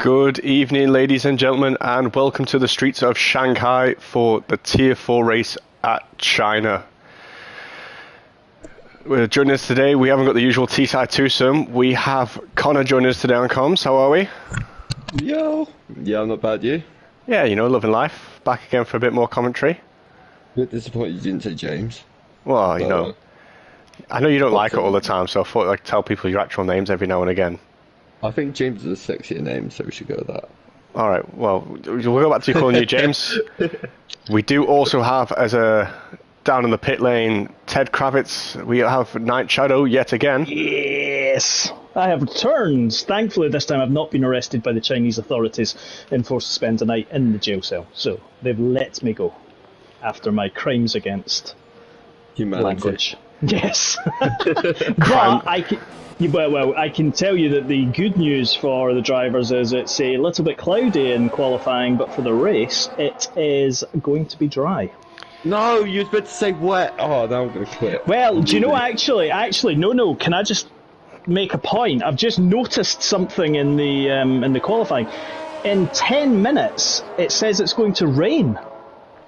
Good evening, ladies and gentlemen, and welcome to the streets of Shanghai for the Tier 4 race at China. Joining us today, we haven't got the usual T-side twosome. We have Connor joining us today on comms. How are we? Yo. Yeah, I'm not bad, you? Yeah, you know, loving life. Back again for a bit more commentary. A bit disappointed you didn't say James. Well, you know, I know you don't like it all the time, so I thought I'd tell people your actual names every now and again. I think James is a sexier name, so we should go with that. Alright, well, we'll go back to calling you James. We do also have, down in the pit lane, Ted Kravitz. We have Night Shadow yet again. Yes! I have returned. Thankfully, this time I've not been arrested by the Chinese authorities and forced to spend a night in the jail cell. So, they've let me go after my crimes against humanity. Language. Yes. But I can tell you that the good news for the drivers is it's a little bit cloudy in qualifying, but for the race, it is going to be dry. No, you was meant to say wet. Oh, now I'm going to quit. Well, do you know, actually, no, can I just make a point? I've just noticed something in the qualifying. In 10 minutes, it says it's going to rain.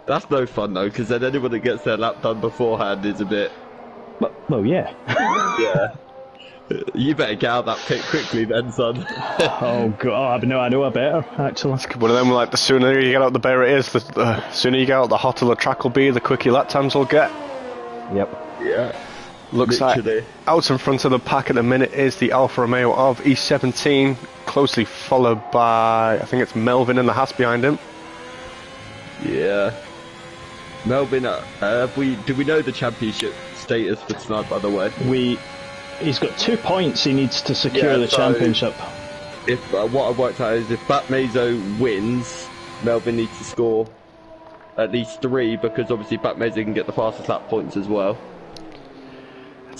That's no fun, though, because then anyone that gets their lap done beforehand is a bit... Well, yeah. Yeah. You better get out that pit quickly then, son. Oh, God, no, I know I better, actually. It's one of them, like, the sooner you get out, the better it is. The sooner you get out, the hotter the track will be, the quicker your lap times will get. Yep. Yeah. Looks literally. like out in front of the pack at the minute is the Alfa Romeo of E17, closely followed by, I think it's Melvin in the Haas behind him. Yeah. Melvin, do we know the championship status for tonight, by the way? He's got 2 points he needs to secure the championship. If what I worked out is if Batmazo wins, Melvin needs to score at least 3, because obviously Batmazo can get the fastest lap points as well.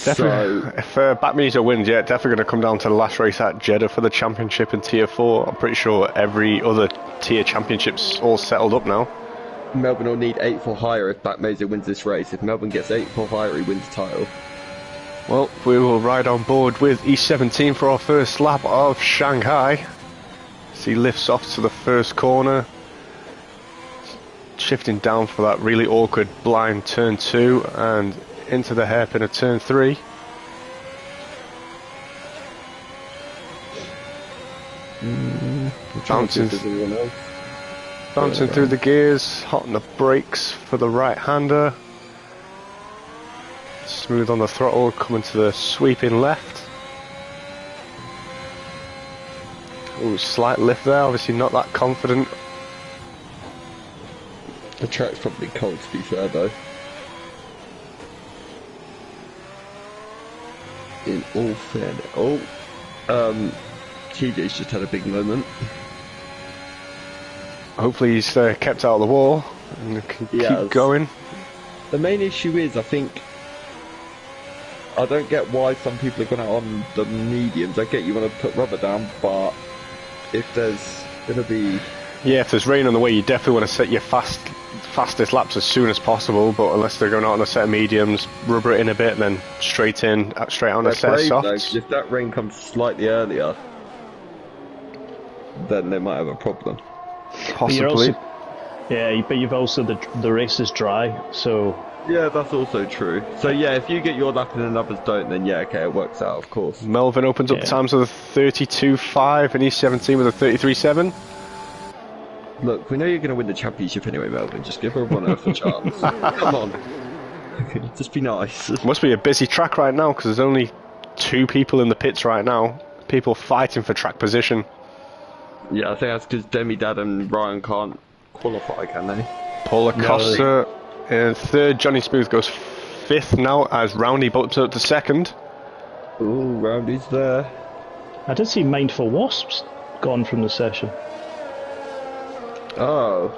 Definitely, if Batmazo wins, yeah, definitely going to come down to the last race at Jeddah for the championship in Tier 4. I'm pretty sure every other tier championship's all settled up now. Melvin will need 8 for higher if Batmazo wins this race. If Melvin gets 8 for higher, he wins the title. Well, we will ride on board with E17 for our first lap of Shanghai. As he lifts off to the first corner. Shifting down for that really awkward blind turn 2 and into the hairpin of turn 3. Bouncing through the gears, hot on the brakes for the right-hander. Smooth on the throttle, coming to the sweeping left. Ooh, slight lift there, obviously not that confident. The track's probably cold, to be fair, though. In all fairness. TJ's just had a big moment. Hopefully he's kept out of the wall and can keep going. The main issue is, I think, I don't get why some people are going out on the mediums. I get you want to put rubber down, but if there's going to be... Yeah, if there's rain on the way, you definitely want to set your fastest laps as soon as possible, but unless they're going out on a set of mediums, rubber it in a bit and then straight on a set of softs. Though, if that rain comes slightly earlier, then they might have a problem. Possibly. But you've also the race is dry, so... Yeah, that's also true. So yeah, if you get your lap in and others don't, then yeah, okay, it works out, of course. Melvin opens up the times with a 32.5 and E17 with a 33.7. Look, we know you're going to win the championship anyway, Melvin. Just give everyone else a chance. Come on. Just be nice. Must be a busy track right now, because there's only 2 people in the pits right now. People fighting for track position. Yeah, I think that's because Demi Dad and Ryan can't qualify, can they? Paul Acosta in 3rd. Johnny Smooth goes 5th now as Roundy bumps up to 2nd. Ooh, Roundy's there. I did see Mindful Wasps gone from the session. Oh.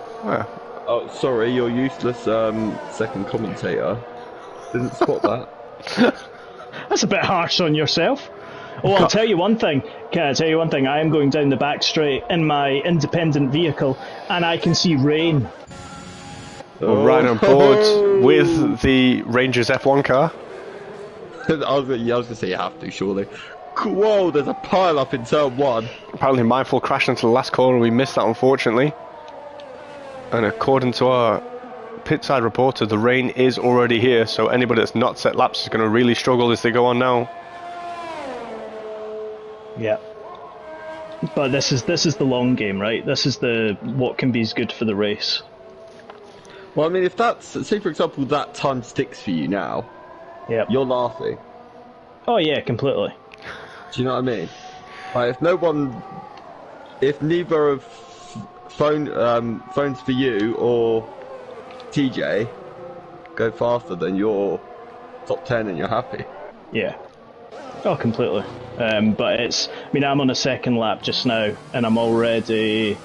Oh, sorry, you're useless second commentator. Didn't spot that. That's a bit harsh on yourself. Oh, I'll tell you one thing. Can I tell you one thing? I am going down the back straight in my independent vehicle, and I can see rain. We're right on board with the Rangers F1 car. I was going to say you have to, surely. Whoa, there's a pile up in turn 1. Apparently Mindful crashed into the last corner, we missed that unfortunately. And according to our pitside reporter, the rain is already here, so anybody that's not set laps is going to really struggle as they go on now. Yeah. But this is the long game, right? This is the what can be good for the race. Well, I mean, if that's, say for example, that time sticks for you now, Yep. you're laughing. Oh yeah, completely. Do you know what I mean? Like, if neither of phones for you or TJ go faster, then you're top 10 and you're happy. Yeah. Oh, completely. But I'm on a second lap just now, and I'm already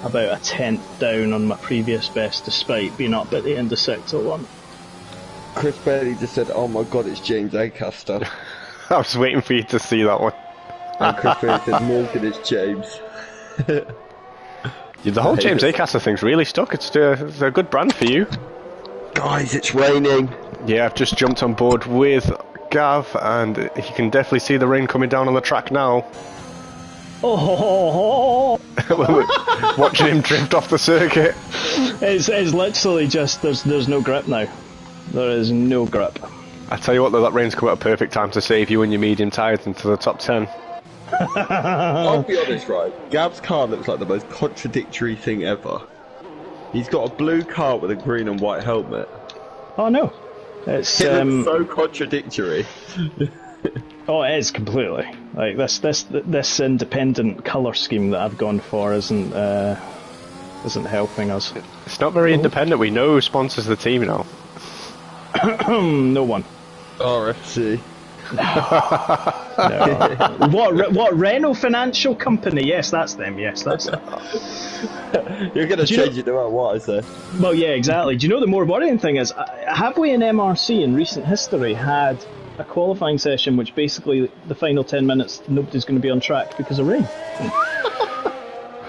about a tenth down on my previous best, despite being up at the end of Sector 1. Chris Bailey just said, "Oh my God, it's James Acaster." I was waiting for you to see that one. And Chris Bailey said, "Morgan, it's James." Yeah, the whole James Acaster thing's really stuck. It's a good brand for you. Guys, it's raining. Yeah, I've just jumped on board with Gav, and you can definitely see the rain coming down on the track now. Oh, Watching him drift off the circuit. it's literally just there's no grip now. There is no grip. I tell you what, though, that rain's come at a perfect time to save you and your medium tyres into the top 10. I'll be honest, right? Gav's car looks like the most contradictory thing ever. He's got a blue car with a green and white helmet. Oh no, it's It looks so contradictory. Oh, it is completely. Like this independent colour scheme that I've gone for isn't helping us. It's not very independent. We know who sponsors the team now. No one. RFC. No. What Renault Financial Company? Yes, that's them. Yes, that's them. You're going to change it no matter what I say. Well, yeah, exactly. Do you know the more worrying thing is, have we in MRC in recent history had a qualifying session which basically the final 10 minutes nobody's going to be on track because of rain?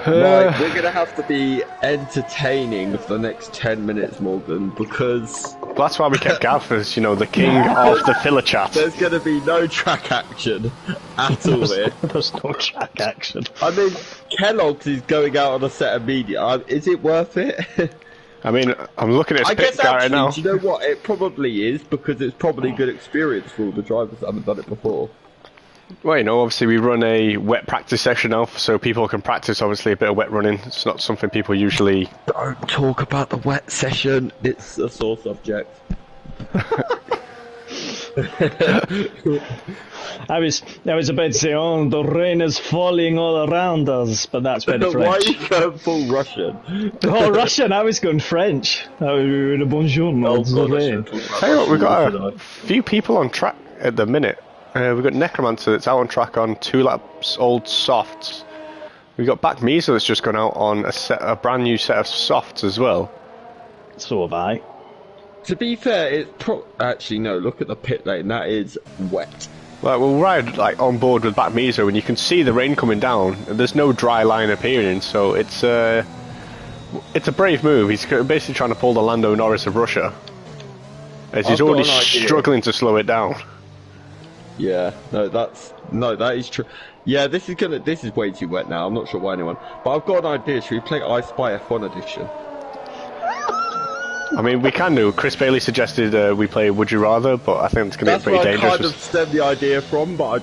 Right, we're going to have to be entertaining for the next 10 minutes, Morgan, because... That's why we kept Gav as, the king of the filler chat. There's going to be no track action at all here. There's no track action. I mean, Kellogg's is going out on a set of media. Is it worth it? I mean, I'm looking at his pit guy right now. Do you know what? It probably is, because it's probably good experience for all the drivers that haven't done it before. Well, obviously we run a wet practice session now, so people can practice, obviously, a bit of wet running. It's not something people usually... Don't talk about the wet session. It's a sore subject. I was about to say, oh, the rain is falling all around us, but that's very French. Why are you going full Russian? Oh, Russian, I was going French. Bonjour, rain. Tell you what, we've got a few people on track at the minute. We've got Necromancer that's out on track on 2 laps old softs. We've got Back Mesa that's just gone out on a brand new set of softs as well. So have I. To be fair, it's actually no. Look at the pit lane. That is wet. Well, we'll ride on board with Back Mesa, and you can see the rain coming down. And there's no dry line appearing, so it's a brave move. He's basically trying to pull the Lando Norris of Russia, as he's already struggling to slow it down. Yeah, that is true. Yeah, this is way too wet now. I'm not sure why anyone, but I've got an idea. Should we play I Spy F1 edition? I mean, we can do. Chris Bailey suggested we play Would You Rather, but I think it's going to be pretty dangerous. That's where I kind of stemmed the idea from, but I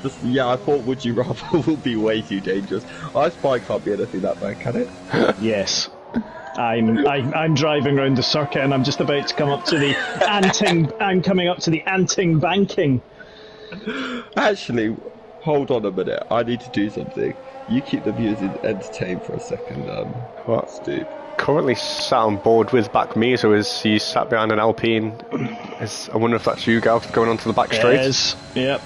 thought Would You Rather will be way too dangerous. I Spy can't be anything that bad, can it? Yes. I'm driving around the circuit and I'm just about to come up to the I'm coming up to the Anting banking. Actually, hold on a minute. I need to do something. You keep the viewers entertained for a second, Stu. Currently sat on board with Back Mesa as he's sat behind an Alpine. I wonder if that's you, Gav, going onto the back straight. It is, yep.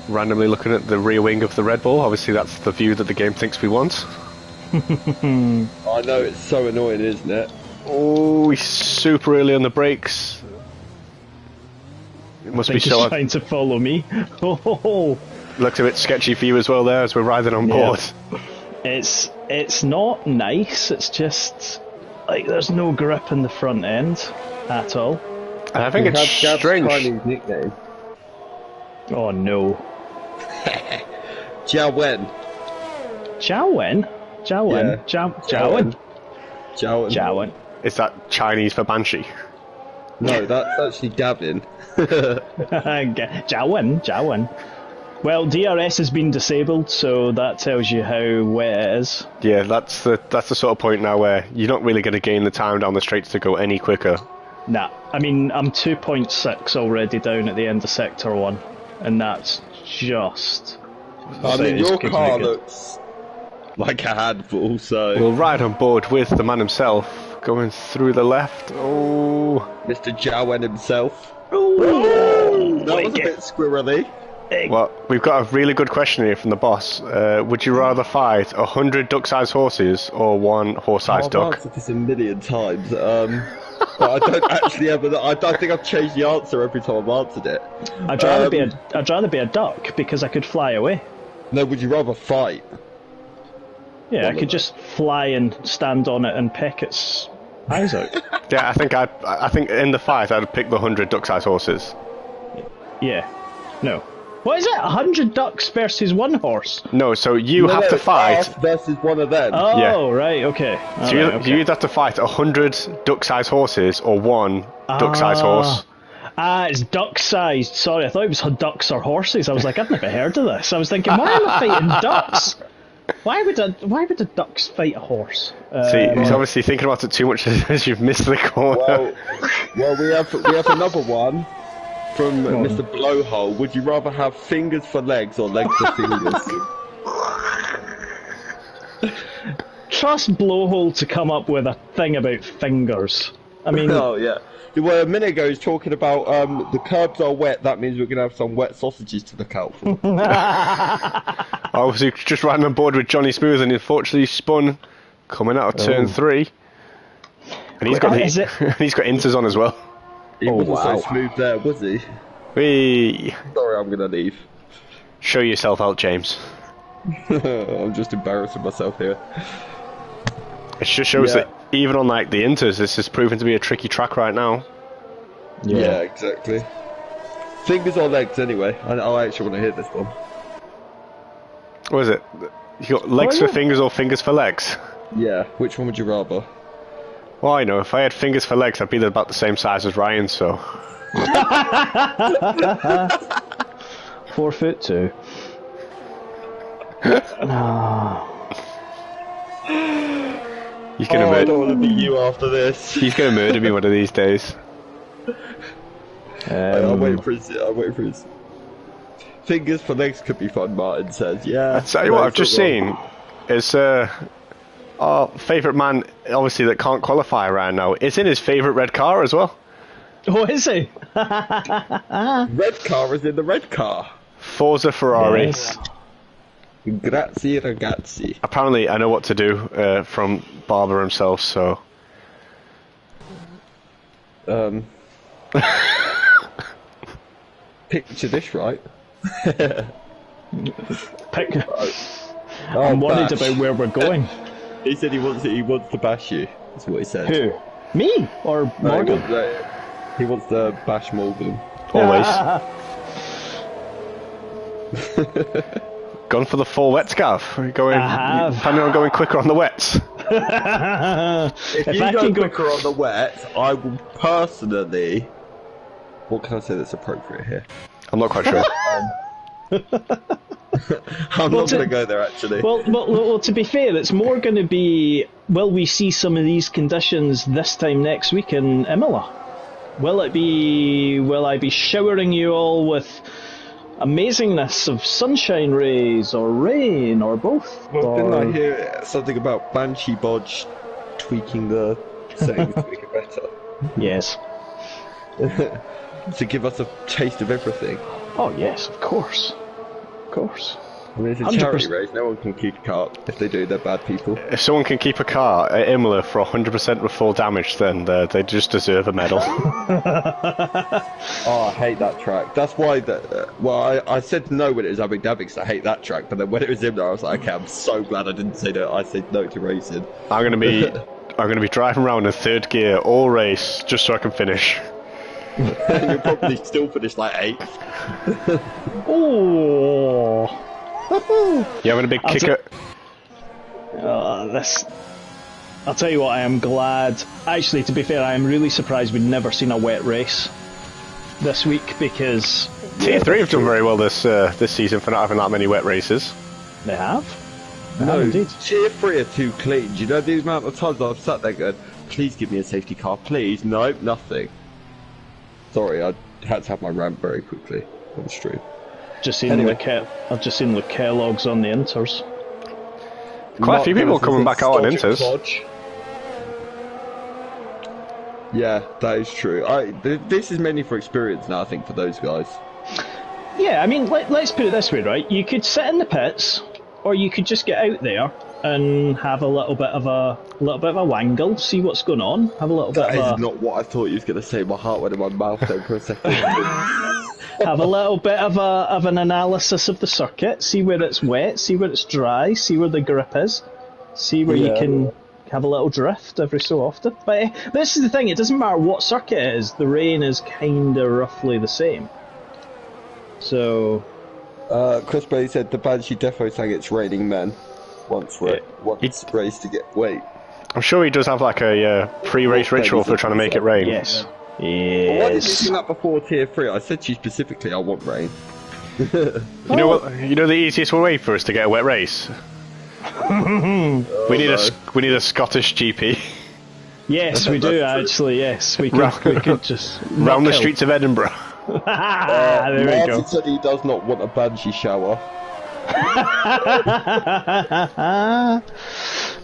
Randomly looking at the rear wing of the Red Bull. Obviously that's the view that the game thinks we want. I know, it's so annoying, isn't it? Oh, he's super early on the brakes. It must be so... trying to follow me. Oh. Looks a bit sketchy for you as well there as we're riding on board. It's not nice, it's just like there's no grip in the front end at all. And I think it's strange. Chinese nickname. Oh no. Jiawen. Jiawen? Jiawen? Yeah. Jiawen? Jiawen. Jiawen. Is that Chinese for banshee? No, that's actually Gavin. Jiawen? Jiawen. Well, DRS has been disabled, so that tells you how wet it is. Yeah, that's the sort of point now where you're not really going to gain the time down the straights to go any quicker. Nah, I mean, I'm 2.6 already down at the end of Sector 1, and that's just... I mean, your car looks like a handful, so... We'll ride on board with the man himself, going through the left. Oh... Mr. Jiawen himself. Oh, that was a bit squirrely. Well, we've got a really good question here from the boss. Would you rather fight 100 duck-sized horses or one horse-sized duck? I've answered this a million times, but I don't actually ever. I don't think I've changed the answer every time I've answered it. I'd rather be a duck because I could fly away. No, would you rather fight? Yeah, I could just fly and stand on it and peck its eyes out. Yeah, I think in the fight I'd pick the 100 duck-sized horses. Yeah. No. What is it? 100 ducks versus one horse? No, so you have to fight us versus one of them. Oh, yeah. Right, okay. So you either have to fight 100 duck-sized horses or one duck-sized horse. It's duck-sized. Sorry, I thought it was ducks or horses. I was like, I've never heard of this. I was thinking, why am I fighting ducks? Why would a duck fight a horse? See, he's obviously thinking about it too much as you've missed the corner. Well, we have another one. From Mr. Blowhole, would you rather have fingers for legs or legs for fingers? Trust Blowhole to come up with a thing about fingers. I mean... Oh, yeah. Well, a minute ago he was talking about the curbs are wet, that means we're going to have some wet sausages to look out for. I was just riding on board with Johnny Smooth and unfortunately spun coming out of turn 3. And he's got he's got inters on as well. He wasn't so smooth there, was he? Whee! Sorry, I'm gonna leave. Show yourself out, James. I'm just embarrassing myself here. It just shows that even on like the inters, this is proven to be a tricky track right now. Yeah, exactly. Fingers or legs, anyway. I actually want to hear this one. What is it? You got legs for fingers or fingers for legs? Yeah, which one would you rather? Well, I know, if I had fingers for legs, I'd be about the same size as Ryan, so... 4'2". He's gonna I don't want to be you after this. He's gonna murder me one of these days. I'm waiting for his... Fingers for legs could be fun, Martin says. Yeah. I'll tell you what, I've just seen is our favourite man, obviously, that can't qualify right now, is in his favourite red car as well. Oh, is he? Red car is in the red car. Forza Ferrari. Yes. Grazie ragazzi. Apparently, I know what to do from Barber himself, so... Picture this, right? I'm worried about where we're going. He said he wants to bash you. That's what he said. Who? Me or Morgan? He wants to bash Morgan. Always. Gone for the full wet scarf. Planning on going quicker on the wets. If you go quicker on the wet, I will personally... What can I say that's appropriate here? I'm not quite sure. I'm not going to go there, actually. Well, to be fair, it's more going to be, will we see some of these conditions this time next week in Imola? Will I be showering you all with amazingness of sunshine rays or rain or both? Well, didn't I hear something about Banshee Bodge tweaking the settings to make it better? Yes. To give us a taste of everything. Oh yes, of course. Of course. I mean, it's a charity race, no one can keep a car. If they do, they're bad people. If someone can keep a car at Imola for 100% with full damage, then they just deserve a medal. Oh, I hate that track. That's why, I said no when it was Abu Dhabi because I hate that track, but then when it was Imola, I was like, okay, I'm so glad I didn't say no. I said no to racing. I'm gonna be driving around in third gear all race just so I can finish. And you'll probably still finish like 8th. Oh. You having a big kicker? I'll tell you what, I am glad. Actually, to be fair, I am really surprised we've never seen a wet race this week because Tier 3 have done very well this season for not having that many wet races. they have. No, Indeed. Tier 3 are too clean. Do you know the amount of times I've sat there going, please give me a safety car, please? Nope, nothing. Sorry, I had to have my rant very quickly on the stream. Just seen Anyway. I've just seen the Kellogg's on the Inters. Quite a few people coming back out on Stodge and Inters. Podge. Yeah, that is true. This is mainly for experience now, I think, for those guys. Yeah, I mean, let's put it this way, right? You could sit in the pits, or you could just get out there and have a little bit of a wangle, see what's going on, have a little bit That of is not what I thought you was going to say. My heart went in my mouth there for a second. have a little bit of an analysis of the circuit, see where it's wet, see where it's dry, see where the grip is, see where you can have a little drift every so often. But this is the thing, it doesn't matter what circuit it is, the rain is kind of roughly the same. So... Chris Bailey said the Banshee defo sang It's Raining Men once race to get weight. I'm sure he does have like a pre-race ritual for trying to make it rain. Yes. Why did you Yes. sing that before Tier 3? I said to you specifically I want rain. You know what? You know the easiest way for us to get a wet race. we need a Scottish GP Yes, we do actually. Yes, we could just round the streets of Edinburgh. There we Martin go. said he does not want a Banshee shower.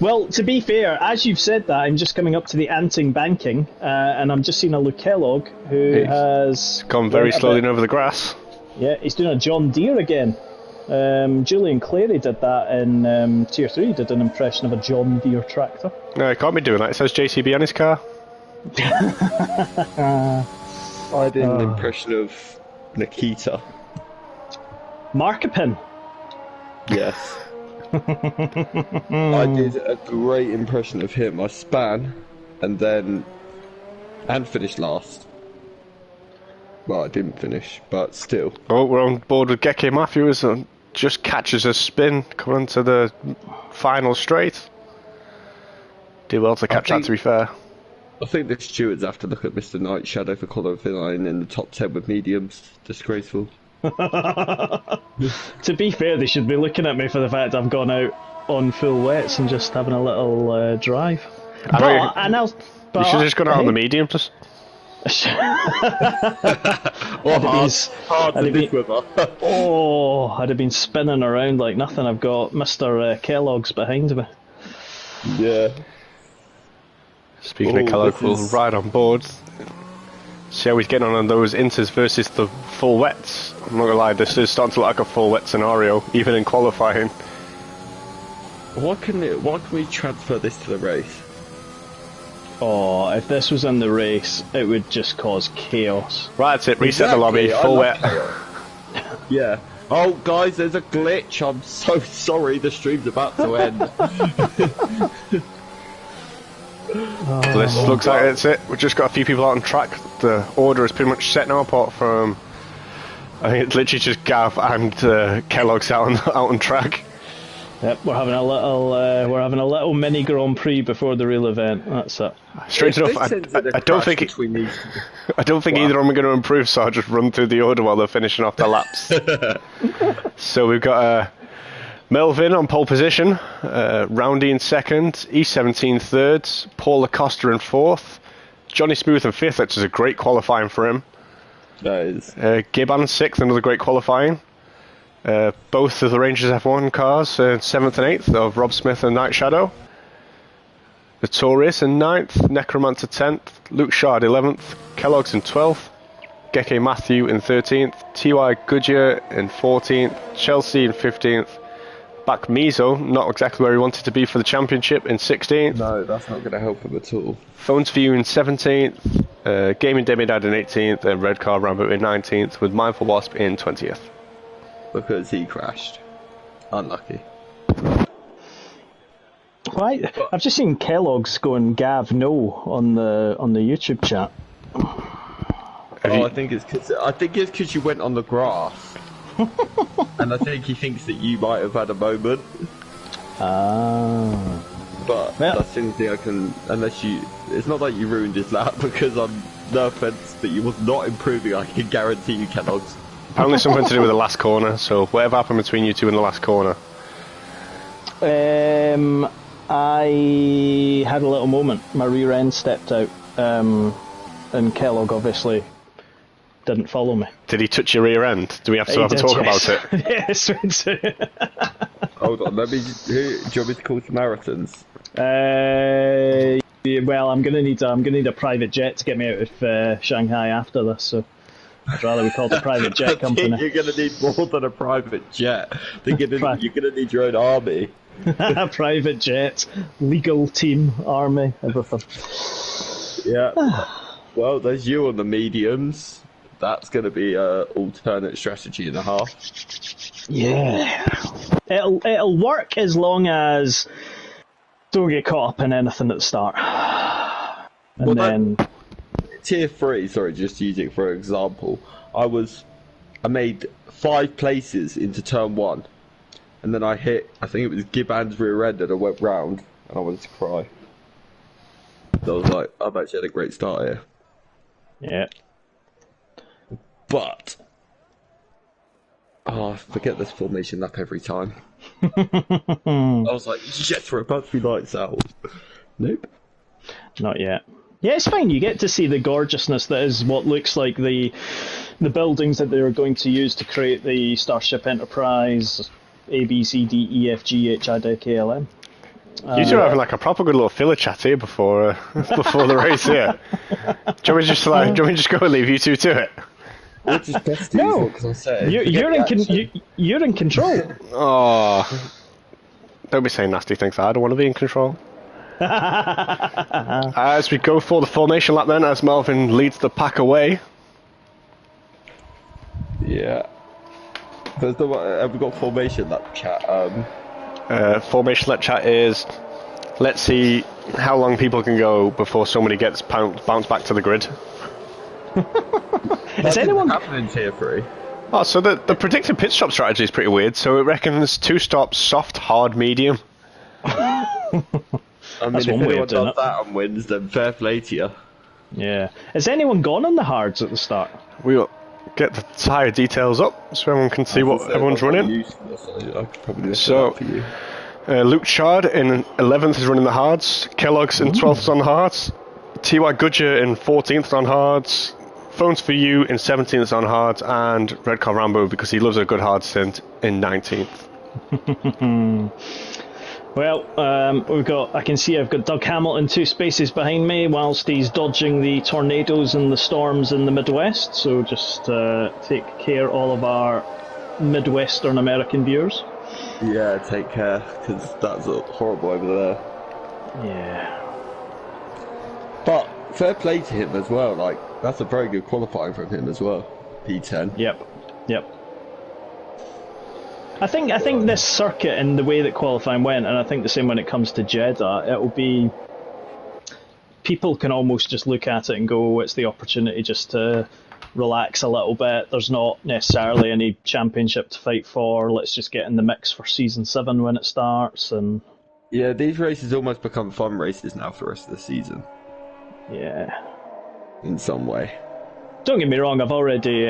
Well, to be fair, as you've said that, I'm just coming up to the Anting banking, and I'm just seeing a Luke Kellogg who has Gone very slowly over the grass. Yeah, he's doing a John Deere again. Julian Clary did that in Tier 3, did an impression of a John Deere tractor. No, he can't be doing that. It says JCB on his car. I did an impression of Nikita. Markopin. Yes. I did a great impression of him. I span and finished last. Well, I didn't finish, but still. Oh, we're on board with Geke Matthews and just catches a spin coming to the final straight. Do well to catch that, to be fair. I think the stewards have to look at Mr. Knight Shadow for qualifying in the top 10 with mediums. Disgraceful. To be fair, they should be looking at me for the fact I've gone out on full wets and just having a little drive. You should have just gone out on the mediums. I'd have been spinning around like nothing. I've got Mr. Kellogg's behind me. Yeah. Speaking of Kellogg, we'll ride on board. See how he's getting on those inters versus the full wets. I'm not gonna lie, this is starting to look like a full wet scenario, even in qualifying. Why can we transfer this to the race? Oh, if this was in the race, it would just cause chaos. Right, that's it. Reset the lobby. Full wet. Yeah. Oh, guys, there's a glitch. I'm so sorry. The stream's about to end. This looks like that's it. We've just got a few people out on track. The order is pretty much set now, apart from I think it's literally just Gav and Kellogg's out on track. Yep, we're having a little mini Grand Prix before the real event. That's it. Strange enough, I don't think either of them are going to improve, so I'll just run through the order while they're finishing off their laps. So we've got Melvin on pole position, Roundy in second, E17 third, Paul Acosta in fourth, Johnny Smooth in fifth, which is a great qualifying for him. That is. Gibbon sixth, another great qualifying. Both of the Rangers F1 cars, 7th and 8th of Rob Smith and Night Shadow. The Taurus in 9th, Necromancer 10th, Luke Shard 11th, Kellogg's in 12th, Geke Matthew in 13th, T.Y. Goodyear in 14th, Chelsea in 15th, Back Mizo, not exactly where he wanted to be for the championship, in 16th. No, that's not going to help him at all. Phones for You in 17th, Gaming Demidad in 18th, and Red Car Rambo in 19th, with Mindful Wasp in 20th. Because he crashed. Unlucky. Right, I've just seen Kellogg's going Gav no on the YouTube chat. I think it's because you went on the grass, and I think he thinks that you might have had a moment. Ah. But that's the only thing I can. Unless you, it's not like you ruined his lap because no offense, but you was not improving. I can guarantee you, Kellogg's. Apparently something to do with the last corner. So whatever happened between you two in the last corner? I had a little moment. My rear end stepped out, and Kellogg obviously didn't follow me. Did he touch your rear end? Do we have to have a talk about it? Yes, we do. Hold on, do you want me to call Samaritans? Well, I'm gonna need a private jet to get me out of Shanghai after this. So I'd rather we called a private jet company. You're gonna need more than a private jet. You're gonna need your own army. Private jet, legal team, army, everything. Yeah. Well, there's you on the mediums. That's going to be an alternate strategy and a half. Yeah. It'll work as long as don't get caught up in anything at the start. And then tier 3, sorry, just using for example, I made 5 places into turn 1. And then I hit, I think it was Gibbon's rear end, and I went round, and I wanted to cry. So I was like, I've actually had a great start here. Yeah. But, I forget this formation lap every time. I was like, yes, we're about to be lights out. Nope. Not yet. Yeah, it's fine. You get to see the gorgeousness that is what looks like the buildings that they're going to use to create the Starship Enterprise. A, B, C, D, E, F, G, H, I, D, K, L, M. You two are having like a proper good little filler chat here before the race here. Do you want me to just go and leave you two to it? No, you're in control. Oh, don't be saying nasty things. I don't want to be in control. As we go for the formation lap then, as Melvin leads the pack away. Yeah. Have we got formation lap chat? Formation lap chat is, let's see how long people can go before somebody gets bounced back to the grid. Is anyone happening in tier 3? Oh, so the predicted pit stop strategy is pretty weird. So it reckons 2 stops, soft, hard, medium. I mean, That's if one way anyone of doing does it. that and wins, then fair play to you. Yeah. Has anyone gone on the hards at the start? We'll get the tyre details up so everyone can see what everyone's running. So, Luke Chard in 11th is running the hards. Kellogg's in 12th on the hards. T.Y. Goodyear in 14th on hards. Phones for You in 17th on hards. And Red Car Rambo, because he loves a good hard stint, in 19th. Well, I can see I've got Doug Hamilton 2 spaces behind me whilst he's dodging the tornadoes and the storms in the Midwest. So just take care, all of our Midwestern American viewers. Yeah, take care, because that's horrible over there. Yeah. But fair play to him as well. Like, that's a very good qualifying from him as well. P10. Yep. I think this circuit and the way that qualifying went, and I think the same when it comes to Jeddah, it'll be, people can almost just look at it and go, it's the opportunity just to relax a little bit. There's not necessarily any championship to fight for. Let's just get in the mix for season 7 when it starts. And yeah, these races almost become fun races now for the rest of the season. Yeah. In some way. Don't get me wrong, I've already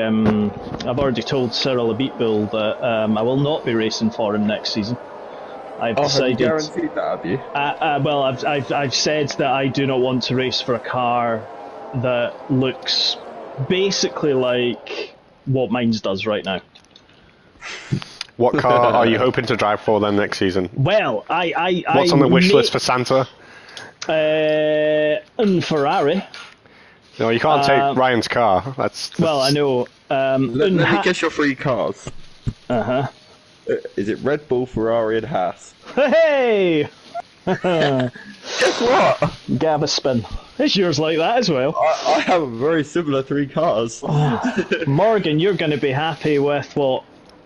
told Cyril Abitbull that I will not be racing for him next season. I've decided. Have you guaranteed that, have you? Well, I've said that I do not want to race for a car that looks basically like what mine's does right now. What car are you hoping to drive for then next season? Well, what's on the wish list for Santa? Ferrari. No, you can't take Ryan's car. That's... Well, I know. Let me guess your 3 cars. Is it Red Bull, Ferrari, and Haas? Hey! Guess what? Gabaspin. It's yours like that as well. I have a very similar 3 cars. Morgan, you're going to be happy with what?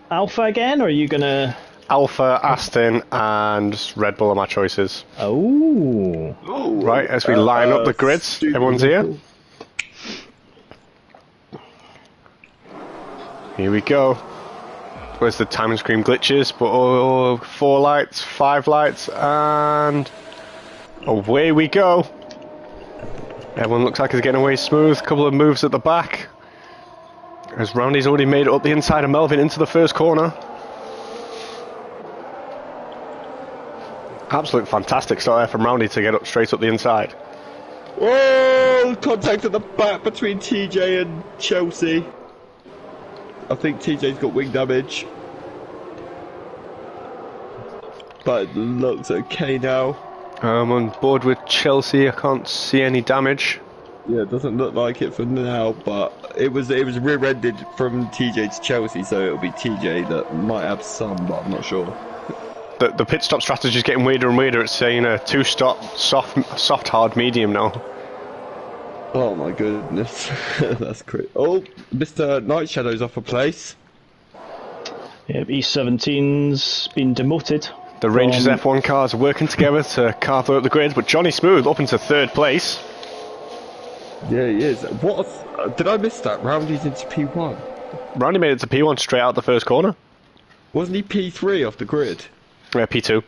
Alpha again, or are you going to... Alpha, Aston, and Red Bull are my choices. Oh. Right, as we line up the grids, everyone's here. Here we go. Where's the timing screen glitches? But 4 lights, 5 lights, and away we go. Everyone looks like he's getting away smooth. Couple of moves at the back. As Roundy's already made it up the inside of Melvin into the first corner. Absolute fantastic start there from Roundy to get up straight up the inside. Whoa! Contact at the back between TJ and Chelsea. I think TJ's got wing damage. But it looks okay now. I'm on board with Chelsea. I can't see any damage. Yeah, it doesn't look like it for now, but it was rear-ended from TJ to Chelsea, so it'll be TJ that might have some, but I'm not sure. The pit stop strategy is getting weirder and weirder. It's saying a 2-stop, soft, hard, medium now. Oh my goodness, that's great. Oh, Mr. Night Shadow's off a place. Yep, E17's been demoted. The Rangers F1 cars are working together to carve out the grid, but Johnny Smooth up into 3rd place. Yeah, he is. What? Did I miss that? Roundy's into P1. Roundy made it to P1 straight out the first corner. Wasn't he P3 off the grid? Yeah, P2.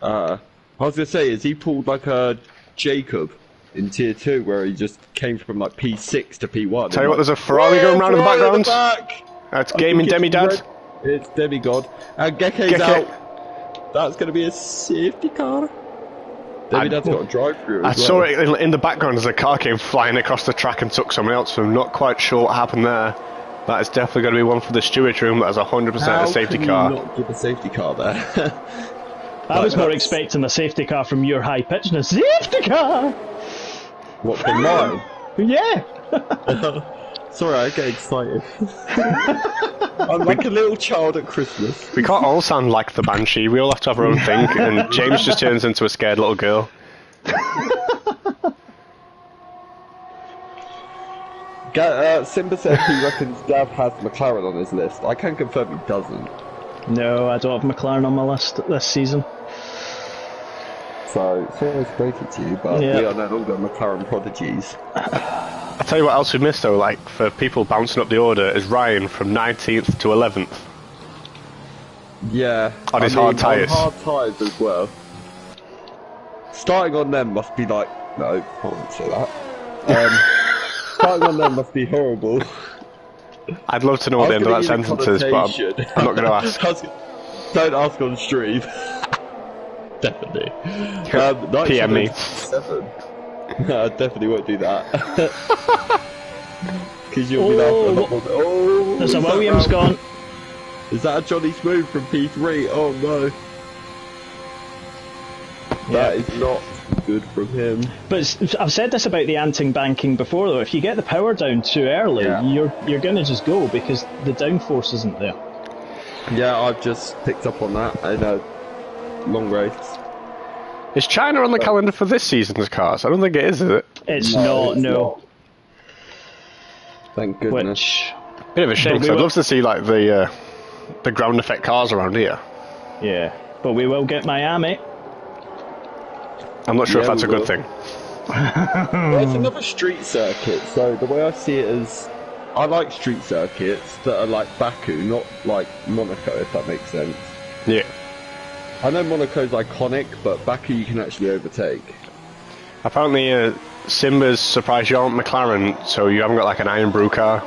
I was gonna say, has he pulled like a Jacob in Tier 2 where he just came from like P6 to P1? Tell you what, there's a Ferrari going round in the background. That's Gaming Demigod. It's Demigod. And Geke's out. That's going to be a safety car. Demigod's got a drive-through I saw it in the background as a car came flying across the track and took someone else, so I'm not quite sure what happened there. That is definitely going to be one for the stewards room. That is 100% a safety car. How can you not give a safety car there? I was more expecting a safety car from your high pitch than a safety car! What, from mine? Yeah! Sorry, I get excited. I'm like a little child at Christmas. We can't all sound like the Banshee. We all have to have our own thing, and James just turns into a scared little girl. Simba said he reckons Gav has McLaren on his list. I can confirm he doesn't. No, I don't have McLaren on my list this season. So, sorry to break it to you, but we are no longer McLaren prodigies. I'll tell you what else we missed though, like, for people bouncing up the order, is Ryan from 19th to 11th. Yeah. On his hard tyres. On hard tyres as well. Starting on them must be like... No, I won't say that. Starting on them must be horrible. I'd love to know what the end of that sentence is, but I'm not going to ask. Don't ask on stream. Definitely. PM me. No, I definitely won't do that. Because you'll be laughing. Oh, there's a Williams gone. Is that a Johnny Smooth from P3? Oh no. That is not good from him. But I've said this about the anting banking before though, if you get the power down too early, you're going to just go because the downforce isn't there. Yeah, I've just picked up on that in a long race. Is China on the calendar for this season's cars? I don't think it is it? It's not. Thank goodness. Bit of a shame, because I'd love to see like the ground effect cars around here. Yeah, but we will get Miami. I'm not sure if that's a good thing. Well, it's another street circuit, so the way I see it is, I like street circuits that are like Baku, not like Monaco, if that makes sense. Yeah. I know Monaco's iconic, but Baku you can actually overtake. Apparently, Simba's surprised you aren't McLaren, so you haven't got like an Iron Brew car.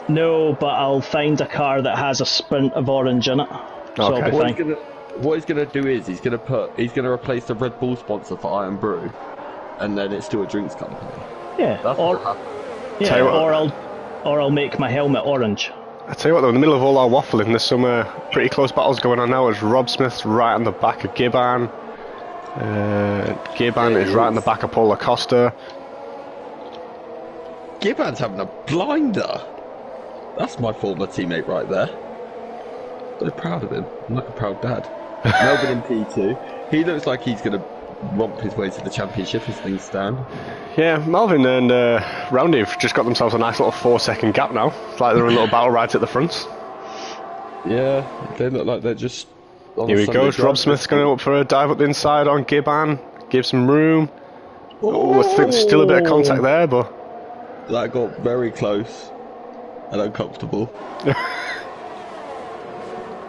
No, but I'll find a car that has a sprint of orange in it. So okay. I'll be fine. What he's gonna do is he's gonna replace the Red Bull sponsor for Iron Brew, and then it's still a drinks company. Yeah, That's or I'll make my helmet orange. I tell you what though, in the middle of all our waffling, there's some pretty close battles going on now. As Rob Smith's right on the back of Gibbon. Gibbon is right on the back of Paul Acosta. Gibbon's having a blinder. That's my former teammate right there. So proud of him. I'm like a proud dad. Melbourne in P2. He looks like he's going to romp his way to the championship as things stand. Yeah, Melvin and Roundy have just got themselves a nice little 4-second gap now. It's like they're in a little battle right at the front. Yeah, they look like they're just... Here he goes, Rob Smith's going up for a dive up the inside on Gibbon. Give some room. Oh, I think there's still a bit of contact there, but... That got very close. and uncomfortable.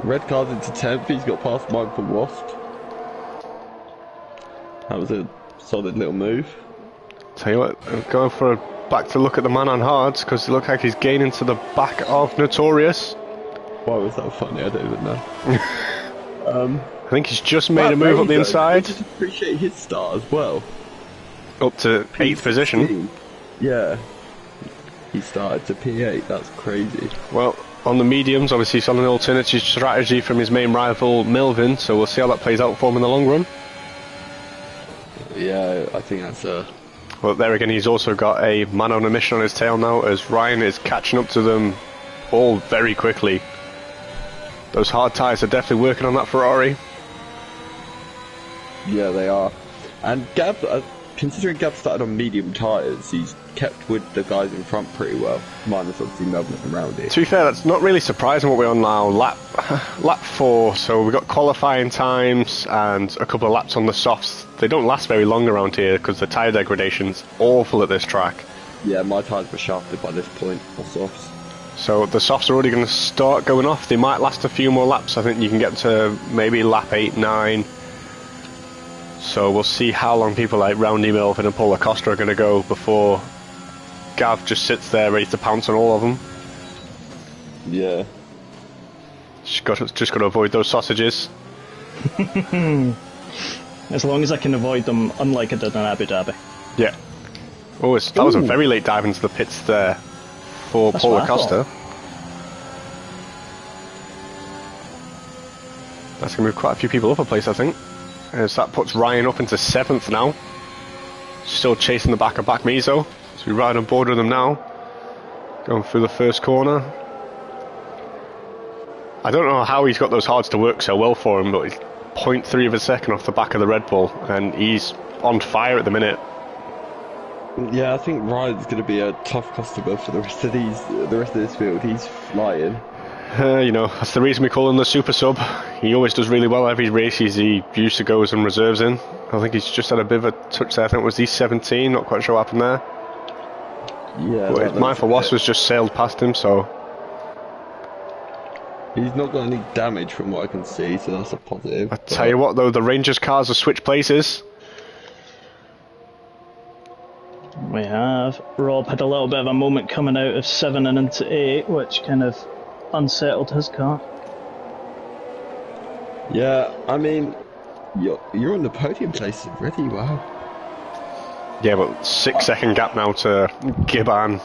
Red car's into 10th, he's got past mine for Wasp. That was a solid little move. Tell you what, I'm going for a back to look at the man on hards, because it looks like he's gaining to the back of Notorious. Why was that funny? I don't even know. I think he's just made a move up the inside. I just appreciate his start as well. Up to 8th position. Yeah. He started to P8, that's crazy. Well, on the mediums, obviously he's on an alternative strategy from his main rival, Melvin, so we'll see how that plays out for him in the long run. Yeah, I think that's Well, there again, he's also got a man on a mission on his tail now, as Ryan is catching up to them all very quickly. Those hard tyres are definitely working on that Ferrari. Yeah, they are. And Gab, considering Gab started on medium tyres, he's kept with the guys in front pretty well. Minus obviously Melbourne and Roundy. To be fair, that's not really surprising what we're on now. Lap 4, so we've got qualifying times and a couple of laps on the softs. They don't last very long around here because the tyre degradation's awful at this track. Yeah, my tyres were shafted by this point, or softs. So the softs are already going to start going off. They might last a few more laps. I think you can get to maybe lap 8, 9. So we'll see how long people like Roundy, Melvin and Paul Acosta are going to go before Gav just sits there ready to pounce on all of them. Yeah. Just got to avoid those sausages. As long as I can avoid them, unlike I did in Abu Dhabi. Yeah. Oh, that was a very late dive into the pits there for That's Paul what I Acosta. That's going to move quite a few people up a place, I think. As that puts Ryan up into 7th now. Still chasing the back of Mizo. So we ride on board with them now. Going through the first corner. I don't know how he's got those hards to work so well for him, but he's 0.3 of a second off the back of the Red Bull, and he's on fire at the minute. Yeah, I think Ryan's going to be a tough customer for the rest of this field. He's flying. You know, that's the reason we call him the super sub. He always does really well every race he used to go as and reserves in. I think he's just had a bit of a touch there. I think it was E17, not quite sure what happened there. Yeah, but mine for Wasp was just sailed past him, so he's not got any damage from what I can see, so that's a positive. I tell you what though, the Rangers cars have switched places. We have. Rob had a little bit of a moment coming out of 7 and into 8, which kind of unsettled his car. Yeah, I mean, you're on the podium place already, wow. Yeah, but 6-second gap now to Gibbon.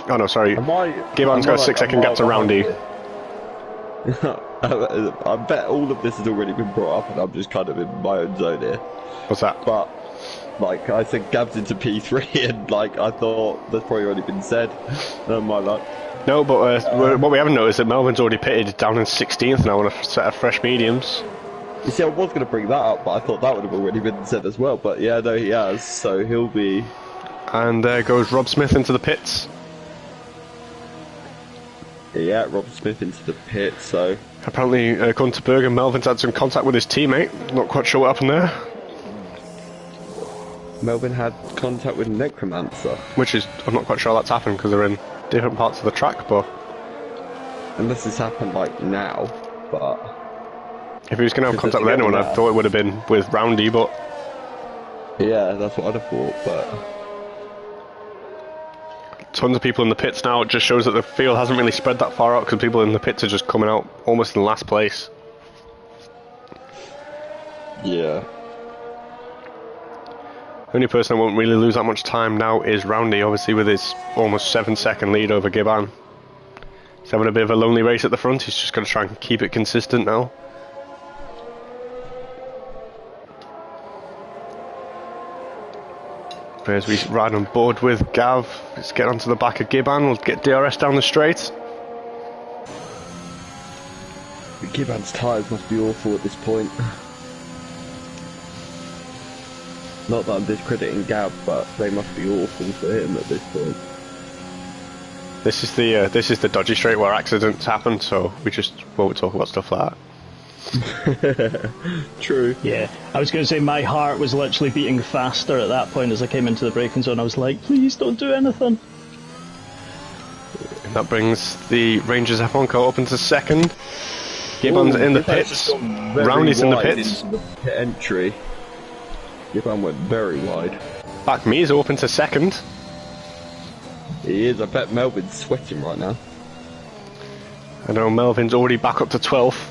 Oh no, sorry. Gibbon's got a 6-second gap to Roundy. I bet all of this has already been brought up and I'm just kind of in my own zone here. What's that? But, like, I said Gab's into P3 and, like, I thought that's probably already been said. My luck. No, but what we haven't noticed is that Melvin's already pitted down in 16th now on a set of fresh mediums. You see, I was going to bring that up, but I thought that would have already been said as well. But yeah, no, he has, so he'll be... And there goes Rob Smith into the pits. Yeah, Rob Smith into the pit, so... Apparently, according to Berger, Melvin's had some contact with his teammate. Not quite sure what happened there. Melvin had contact with Necromancer. Which is, I'm not quite sure that's happened because they're in different parts of the track, but... Unless it's happened, like, now, but... If he was going to have contact with anyone, I thought it would have been with Roundy, but... Yeah, that's what I'd have thought, but... Tons of people in the pits now. It just shows that the field hasn't really spread that far out because people in the pits are just coming out almost in last place. Yeah. The only person that won't really lose that much time now is Roundy, obviously with his almost 7-second lead over Gibbon. He's having a bit of a lonely race at the front. He's just going to try and keep it consistent now. As we ride on board with Gav, let's get onto the back of Gibbon. We'll get DRS down the straight. Gibbon's tyres must be awful at this point. Not that I'm discrediting Gav, but they must be awful for him at this point. This is the dodgy straight where accidents happen, so we just won't talk about stuff like that. True. Yeah, I was going to say my heart was literally beating faster at that point as I came into the braking zone. I was like, please don't do anything. That brings the Rangers F1 car up into second. Gibbon's in the pits. Roundy's in the pits. Into the pit entry. Gibbon went very wide. Back Mizo up into second. He is. I bet Melvin's sweating right now. I know Melvin's already back up to 12th.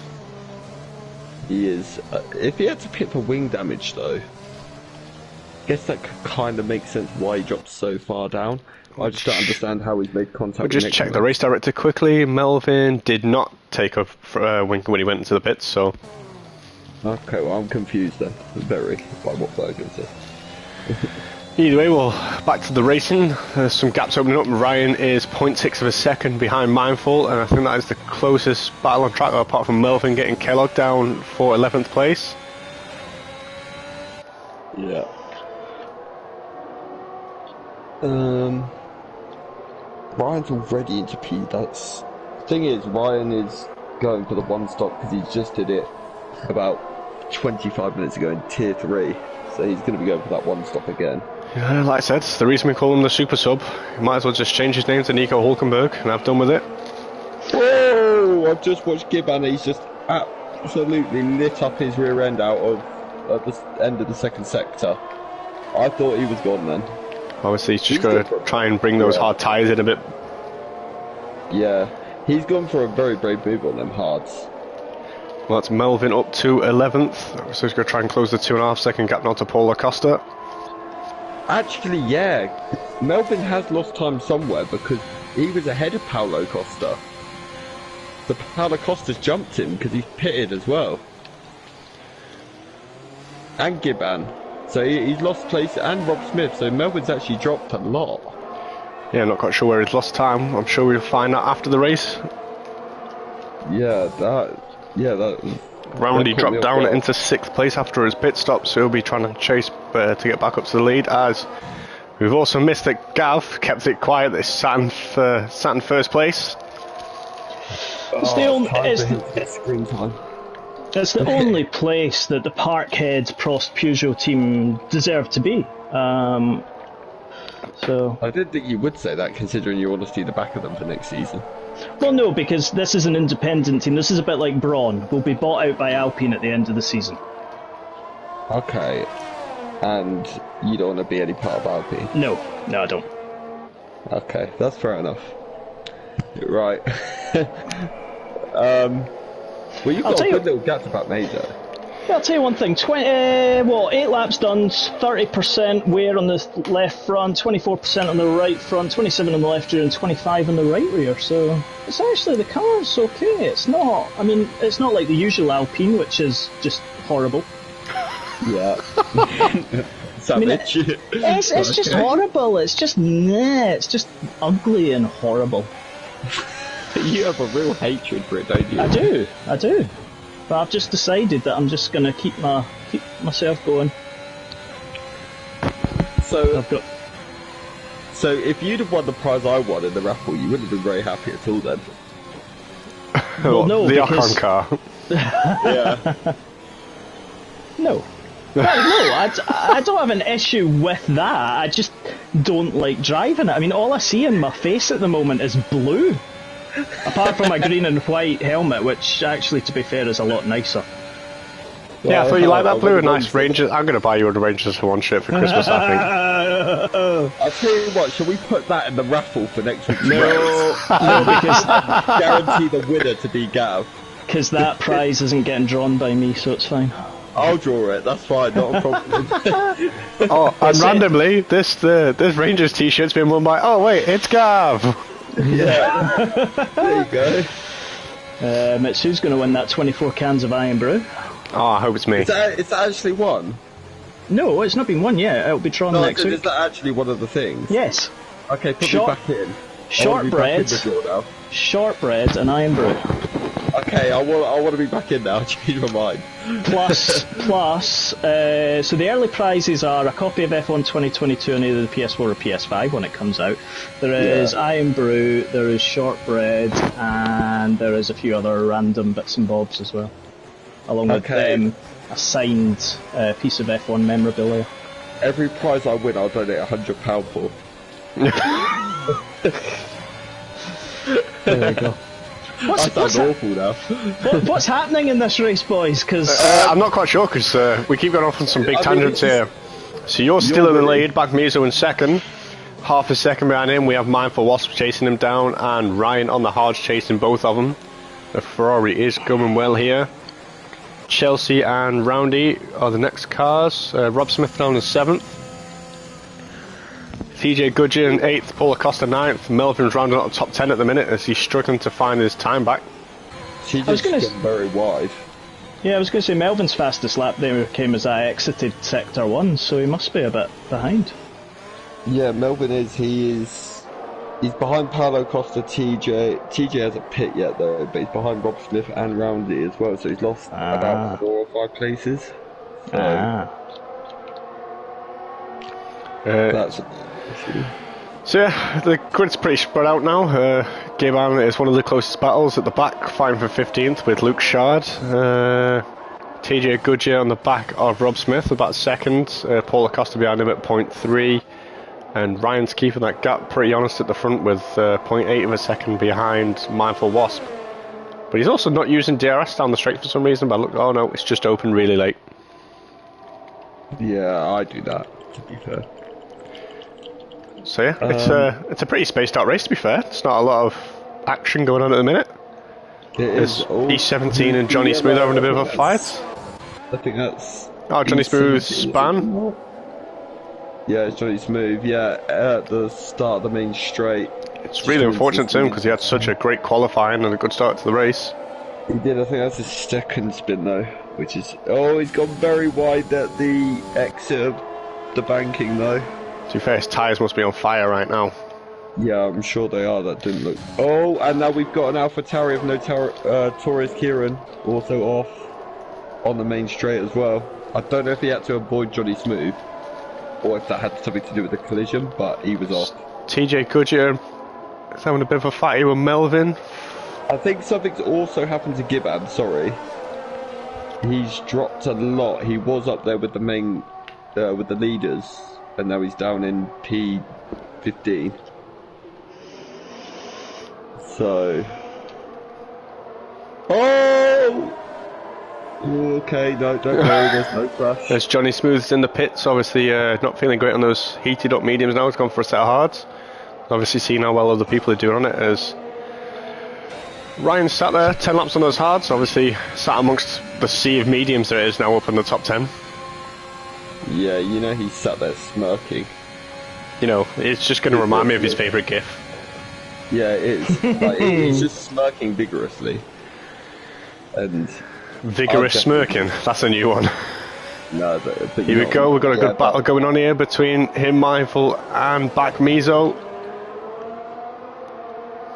He is. If he had to pit for wing damage, though, I guess that could kind of make sense why he dropped so far down. I just don't understand how he's made contact. We'll just check the race director quickly. Melvin did not take a wing when he went into the pits, so. Okay, well, I'm confused then, very, by what Bergen said. Either way, well, back to the racing. There's some gaps opening up. Ryan is 0.6 of a second behind Mindful, and I think that is the closest battle on track, apart from Melvin getting Kellogg down for 11th place. Yeah. Ryan's already into P. That's the thing is, Ryan is going for the one stop because he just did it about 25 minutes ago in tier 3, so he's going to be going for that one stop again. Yeah, like I said, it's the reason we call him the Super Sub. He might as well just change his name to Nico Hulkenberg and have done with it. Whoa! I've just watched Gibbon. He's just absolutely lit up his rear end out of at the end of the second sector. I thought he was gone then. Obviously, he's just going to try and bring those hard tyres in a bit. Yeah, he's gone for a very brave move on them hards. Well, that's Melvin up to 11th, so he's going to try and close the 2.5 second gap now to Paul Acosta. Actually, yeah, Melvin has lost time somewhere because he was ahead of Paulo Costa. So Paulo Costa's jumped him because he's pitted as well. And Gibbon. So he's lost place, and Rob Smith, so Melvin's actually dropped a lot. Yeah, not quite sure where he's lost time. I'm sure we'll find out after the race. Yeah, that... Roundy dropped down into 6th place after his pit stop, so he'll be trying to chase to get back up to the lead, as we've also missed that Gav kept it quiet. This sat in first place. It's the only place that the Parkhead Prost Peugeot team deserve to be. So I didn't think you would say that, considering you want to see the back of them for next season. Well, no, because this is an independent team. This is a bit like Braun. We'll be bought out by Alpine at the end of the season. Okay. And you don't want to be any part of Alpine? No, I don't. Okay, that's fair enough. Right. Well, you've got a good little gap about Major. Yeah, I'll tell you one thing. 8 laps done, 30% wear on the left front, 24% on the right front, 27 on the left rear, and 25 on the right rear. So it's actually, the car's okay. It's not. I mean, it's not like the usual Alpine, which is just horrible. Yeah. Savage. I mean, it's just horrible. It's just it's just ugly and horrible. You have a real hatred for it, don't you? I do. But I've just decided that I'm just going to keep myself going. So if you'd have won the prize I won in the raffle, you wouldn't have been very happy at all then. Well, no, the because... Ocon car. Yeah. No. Well, no, I don't have an issue with that. I just don't like driving it. I mean, all I see in my face at the moment is blue. Apart from my green and white helmet, which actually, to be fair, is a lot nicer. Yeah, I thought you like that blue. Nice Rangers. I'm going to buy you a Rangers for one shirt for Christmas, I think. I'll tell you what, shall we put that in the raffle for next week's race? No, because guarantee the winner to be Gav. Because that prize isn't getting drawn by me, so it's fine. I'll draw it, that's fine, not a problem. Oh, and randomly, this Rangers t-shirt's been won by, oh wait, it's Gav! Yeah. There you go. It's who's going to win that 24 cans of Iron Brew? Oh, I hope it's me. It's actually won? No, it's not been won yet. It'll be drawn next week. Is that actually one of the things? Yes. Okay, put me back in. Shortbread and Iron Brew. Okay, I want to be back in now. I'll change my mind. Plus, so the early prizes are a copy of F1 2022 on either the PS4 or PS5 when it comes out. There is Iron Brew, there is Shortbread, and there is a few other random bits and bobs as well. Along with a signed piece of F1 memorabilia. Every prize I win, I'll donate £100 for. There we go. I sound awful now. What's happening in this race, boys? Because I'm not quite sure, because we keep going off on some big tangents here. So you're still in the lead, back Mizo in second. Half a second behind him, we have Mindful Wasp chasing him down, and Ryan on the hards chasing both of them. The Ferrari is going well here. Chelsea and Roundy are the next cars. Rob Smith down in 7th. TJ Goodger in 8th, Paul Acosta 9th. Melvin's rounding out the top 10 at the minute as he's struggling to find his time back. She just got very wide. Yeah, I was going to say Melvin's fastest lap there came as I exited Sector 1, so he must be a bit behind. Yeah, Melvin is. He's behind Paulo Costa, TJ. TJ hasn't pit yet though, but he's behind Rob Smith and Roundy as well, so he's lost about 4 or 5 places. So that's a issue. So yeah, the grid's pretty spread out now. Gaban is one of the closest battles at the back, fighting for 15th with Luke Shard. TJ Goodyear on the back of Rob Smith, about 2nd. Paul Acosta behind him at 0.3. And Ryan's keeping that gap pretty honest at the front with 0.8 of a second behind Mindful Wasp. But he's also not using DRS down the straight for some reason, but look, oh no, it's just open really late. Yeah, I do that, to be fair. So yeah, it's a pretty spaced out race to be fair. It's not a lot of action going on at the minute. There's E17 and Johnny Smooth having a bit of a fight. I think that's... Oh, Johnny Smooth's span. Yeah, it's Johnny Smooth, yeah, at the start of the main straight. It's really unfortunate to him because he had such a great qualifying and a good start to the race. He did, I think that's his second spin though, which is... Oh, he's gone very wide at the exit of the banking though. To be fair, his tyres must be on fire right now. Yeah, I'm sure they are, that didn't look... Oh, and now we've got an AlphaTauri of no Torres Kieran also off on the main straight as well. I don't know if he had to avoid Johnny Smooth, or if that had something to do with the collision, but he was off. TJ Goodyear is having a bit of a fight here with Melvin. I think something's also happened to Gibbon, sorry. He's dropped a lot. He was up there with the main, with the leaders, and now he's down in P15. So... Oh! Okay, no, don't worry, there's no crash. There's Johnny Smooth's in the pits, obviously not feeling great on those heated up mediums now. He's gone for a set of hards. Obviously seeing how well other people are doing on it as Ryan sat there, 10 laps on those hards, obviously sat amongst the sea of mediums there is now up in the top 10. Yeah, you know he sat there smirking. You know, it's just going to remind me of his favourite GIF. Yeah, it is. Like, he's just smirking vigorously. And... Vigorous smirking, that's a new one. No, but here we go, we've got a good battle going on here between him, Mindful, and back Mizo.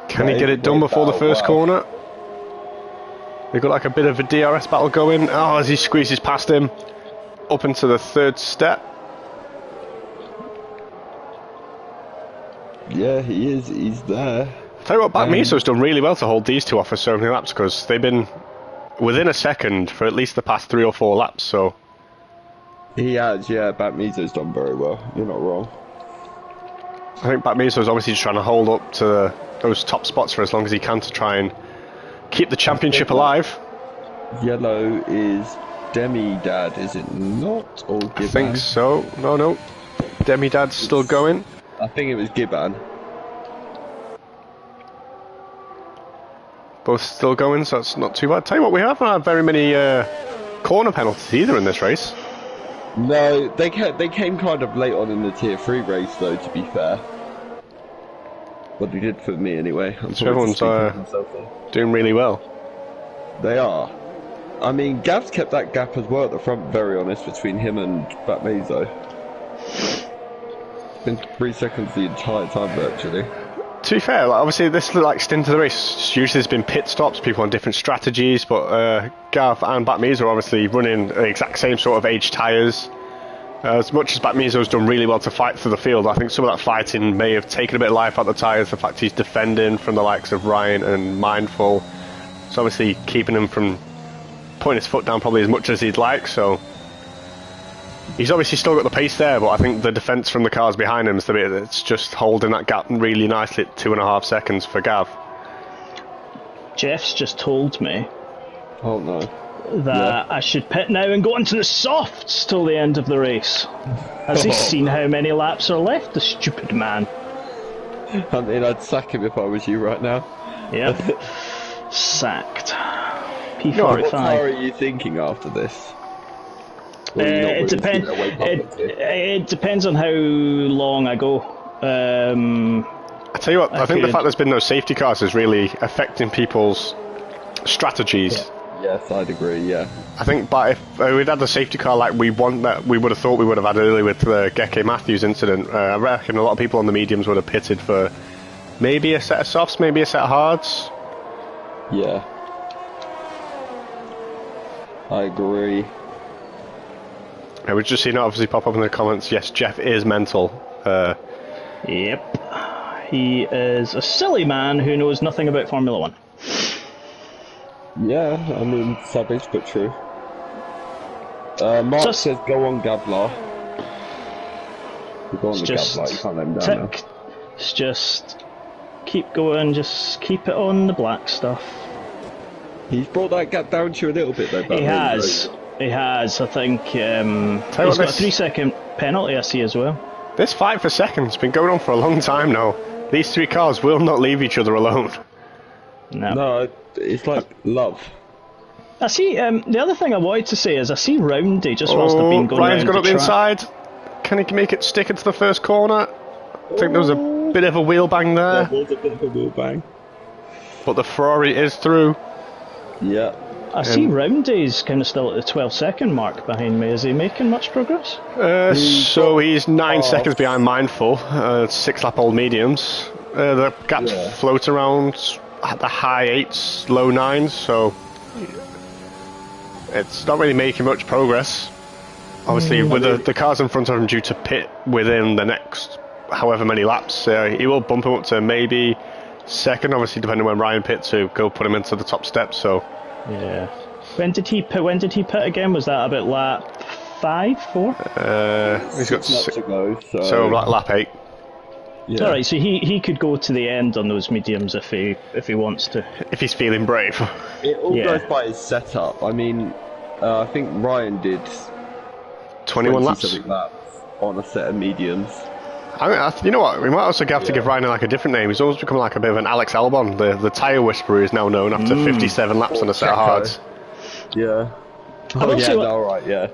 Can he get it done before the first corner? We've got like a bit of a DRS battle going. Oh, as he squeezes past him, up into the third step. Yeah, he is, he's there. Tell you what, back Mizo's done really well to hold these two off for so many laps because they've been within a second for at least the past 3 or 4 laps, so... He has, yeah, Batmizo's done very well, you're not wrong. I think Batmizo's obviously just trying to hold up to those top spots for as long as he can to try and keep the championship alive. Yellow is Demi-Dad, is it not? Or Gibbon? I think so. No. Demi-Dad's still going. I think it was Gibbon. Both still going, so that's not too bad. Tell you what, we haven't had very many corner penalties either in this race. No, they came kind of late on in the Tier 3 race though, to be fair. What they did for me anyway. So everyone's doing really well. They are. I mean, Gav's kept that gap as well at the front, very honest, between him and Batmazo. It's been 3 seconds the entire time virtually. To be fair, like, obviously this like stint of the race usually has been pit stops, people on different strategies, but Gav and Batmizo are obviously running the exact same sort of aged tyres. As much as Batmizo's done really well to fight through the field, I think some of that fighting may have taken a bit of life out of the tyres. The fact he's defending from the likes of Ryan and Mindful, it's obviously keeping him from putting his foot down probably as much as he'd like, so... He's obviously still got the pace there, but I think the defence from the cars behind him is the bit that's just holding that gap really nicely at 2.5 seconds for Gav. Jeff's just told me Oh no. that I should pit now and go into the softs till the end of the race. Has he seen how many laps are left, the stupid man? I mean, I'd sack him if I was you right now. Yep. Sacked. What car are P45. you thinking after this? Or are you not It willing to depends. give it away publicly? It depends on how long I go. I tell you what, I think the fact there's been no safety cars is really affecting people's strategies. Yes, I'd agree, yeah. I think, but if we'd had the safety car like we would have thought we would have had earlier with the Geke Matthews incident, I reckon a lot of people on the mediums would have pitted for maybe a set of softs, maybe a set of hards. Yeah. I agree. We've just seen it obviously pop up in the comments. Yes, Jeff is mental. Yep. He is a silly man who knows nothing about Formula One. Yeah, I mean, savage but true. Mark says go on Gablar. You go on the Gablar, you can't let him down now. It's just keep going, just keep it on the black stuff. He's brought that gap down to you a little bit though. He has. He has. I think he's got a 3-second penalty I see as well. This fight for second has been going on for a long time now. These three cars will not leave each other alone. No, it's like love. I see, the other thing I wanted to say is I see Roundy just whilst I've been going Ryan's around got up the the track. inside. Can he make it stick into the first corner? I think there was a bit of a wheel bang there. There was a bit of a wheel bang. But the Ferrari is through. Yeah. I see Roundy's kind of still at the 12-second mark behind me. Is he making much progress? So he's 9 seconds behind Mindful, 6-lap-old mediums. The gaps float around at the high 8s, low 9s, so it's not really making much progress. Obviously, with the cars in front of him due to pit within the next however many laps, he will bump him up to maybe second, obviously depending when Ryan pits to go put him into the top steps. So yeah. When did he pit again? Was that about lap 5, 4? He's got 6 to go. So lap 8. Yeah. All right, so he could go to the end on those mediums if he wants to. If he's feeling brave. It all goes by his setup. I mean, I think Ryan did 21 laps on a set of mediums. You know what? We might also have to give Ryan like a different name. He's always become like a bit of an Alex Albon. The tyre whisperer is now known after 57 laps on a set of hards. Yeah. Alright, yeah.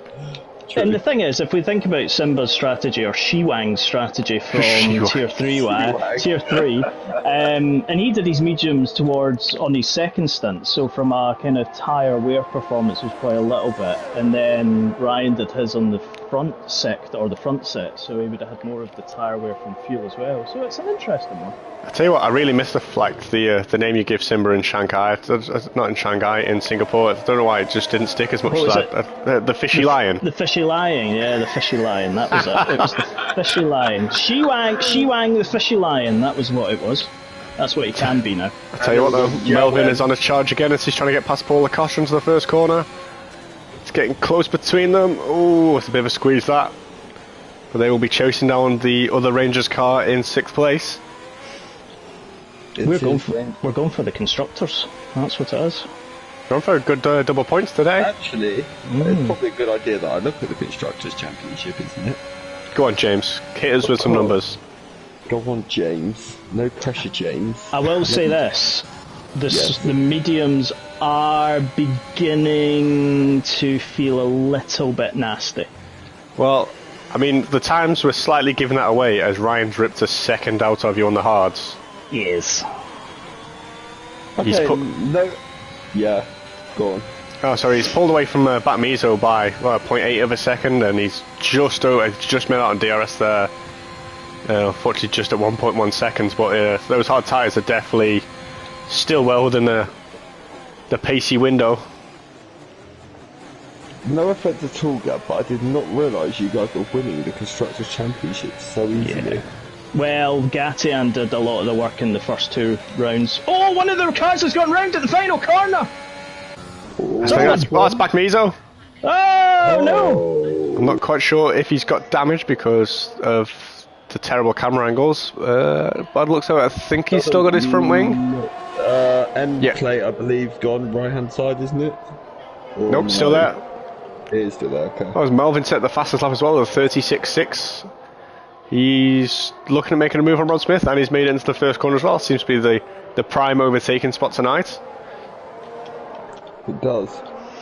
True. And the thing is, if we think about Simba's strategy or Shiwang's strategy from Tier 3, and he did his mediums on his second stint, so from a kind of tyre wear performance was probably a little bit, and then Ryan did his on the front sector, or the front set, so he would have had more of the tyre wear from fuel as well, so it's an interesting one. I tell you what, I really miss the name you give Simba in Shanghai. Not in Shanghai, in Singapore. I don't know why it just didn't stick as much as that. The fishy lion. The fishy lion, yeah, the fishy lion. That was it. It was the fishy lion. Shiwang, the fishy lion. That was what it was. That's what he can be now. I tell you what, though, Melvin is on a charge again as he's trying to get past Paul Lacoste into the first corner. It's getting close between them. Oh, it's a bit of a squeeze that. But they will be chasing down the other Rangers car in 6th place. We're going for the constructors. That's what it is. Going for a good double points today. Actually, it's probably a good idea that I look at the Constructors' Championship, isn't it? Go on, James. Hit us with some numbers. Go on, James. No pressure, James. I will say this. The mediums are beginning to feel a little bit nasty. Well, I mean, the times were slightly giving that away as Ryan's ripped a second out of you on the hards. Yes. Okay, Yeah, go on. Oh, sorry, he's pulled away from Batmizo by 0.8 of a second, and he's just made out on DRS there. Unfortunately, just at 1.1 seconds, but those hard tyres are definitely still well within the pacey window. No offense at all, Gab, but I did not realise you guys were winning the Constructors' Championship so easily. Yeah. Well, Gatian did a lot of the work in the first 2 rounds. Oh, one of their cars has gone round at the final corner! That's Batmizo. Oh, no! I'm not quite sure if he's got damage because of the terrible camera angles. By the looks of it, I think he's still got his front wing. end Yeah. plate, I believe, gone right hand side, isn't it? Or Nope, still no? there. It is still there. Okay. That was Melvin set the fastest lap as well, with 36.6. He's looking at making a move on Rod Smith, and he's made it into the first corner as well. Seems to be the prime overtaking spot tonight. It does.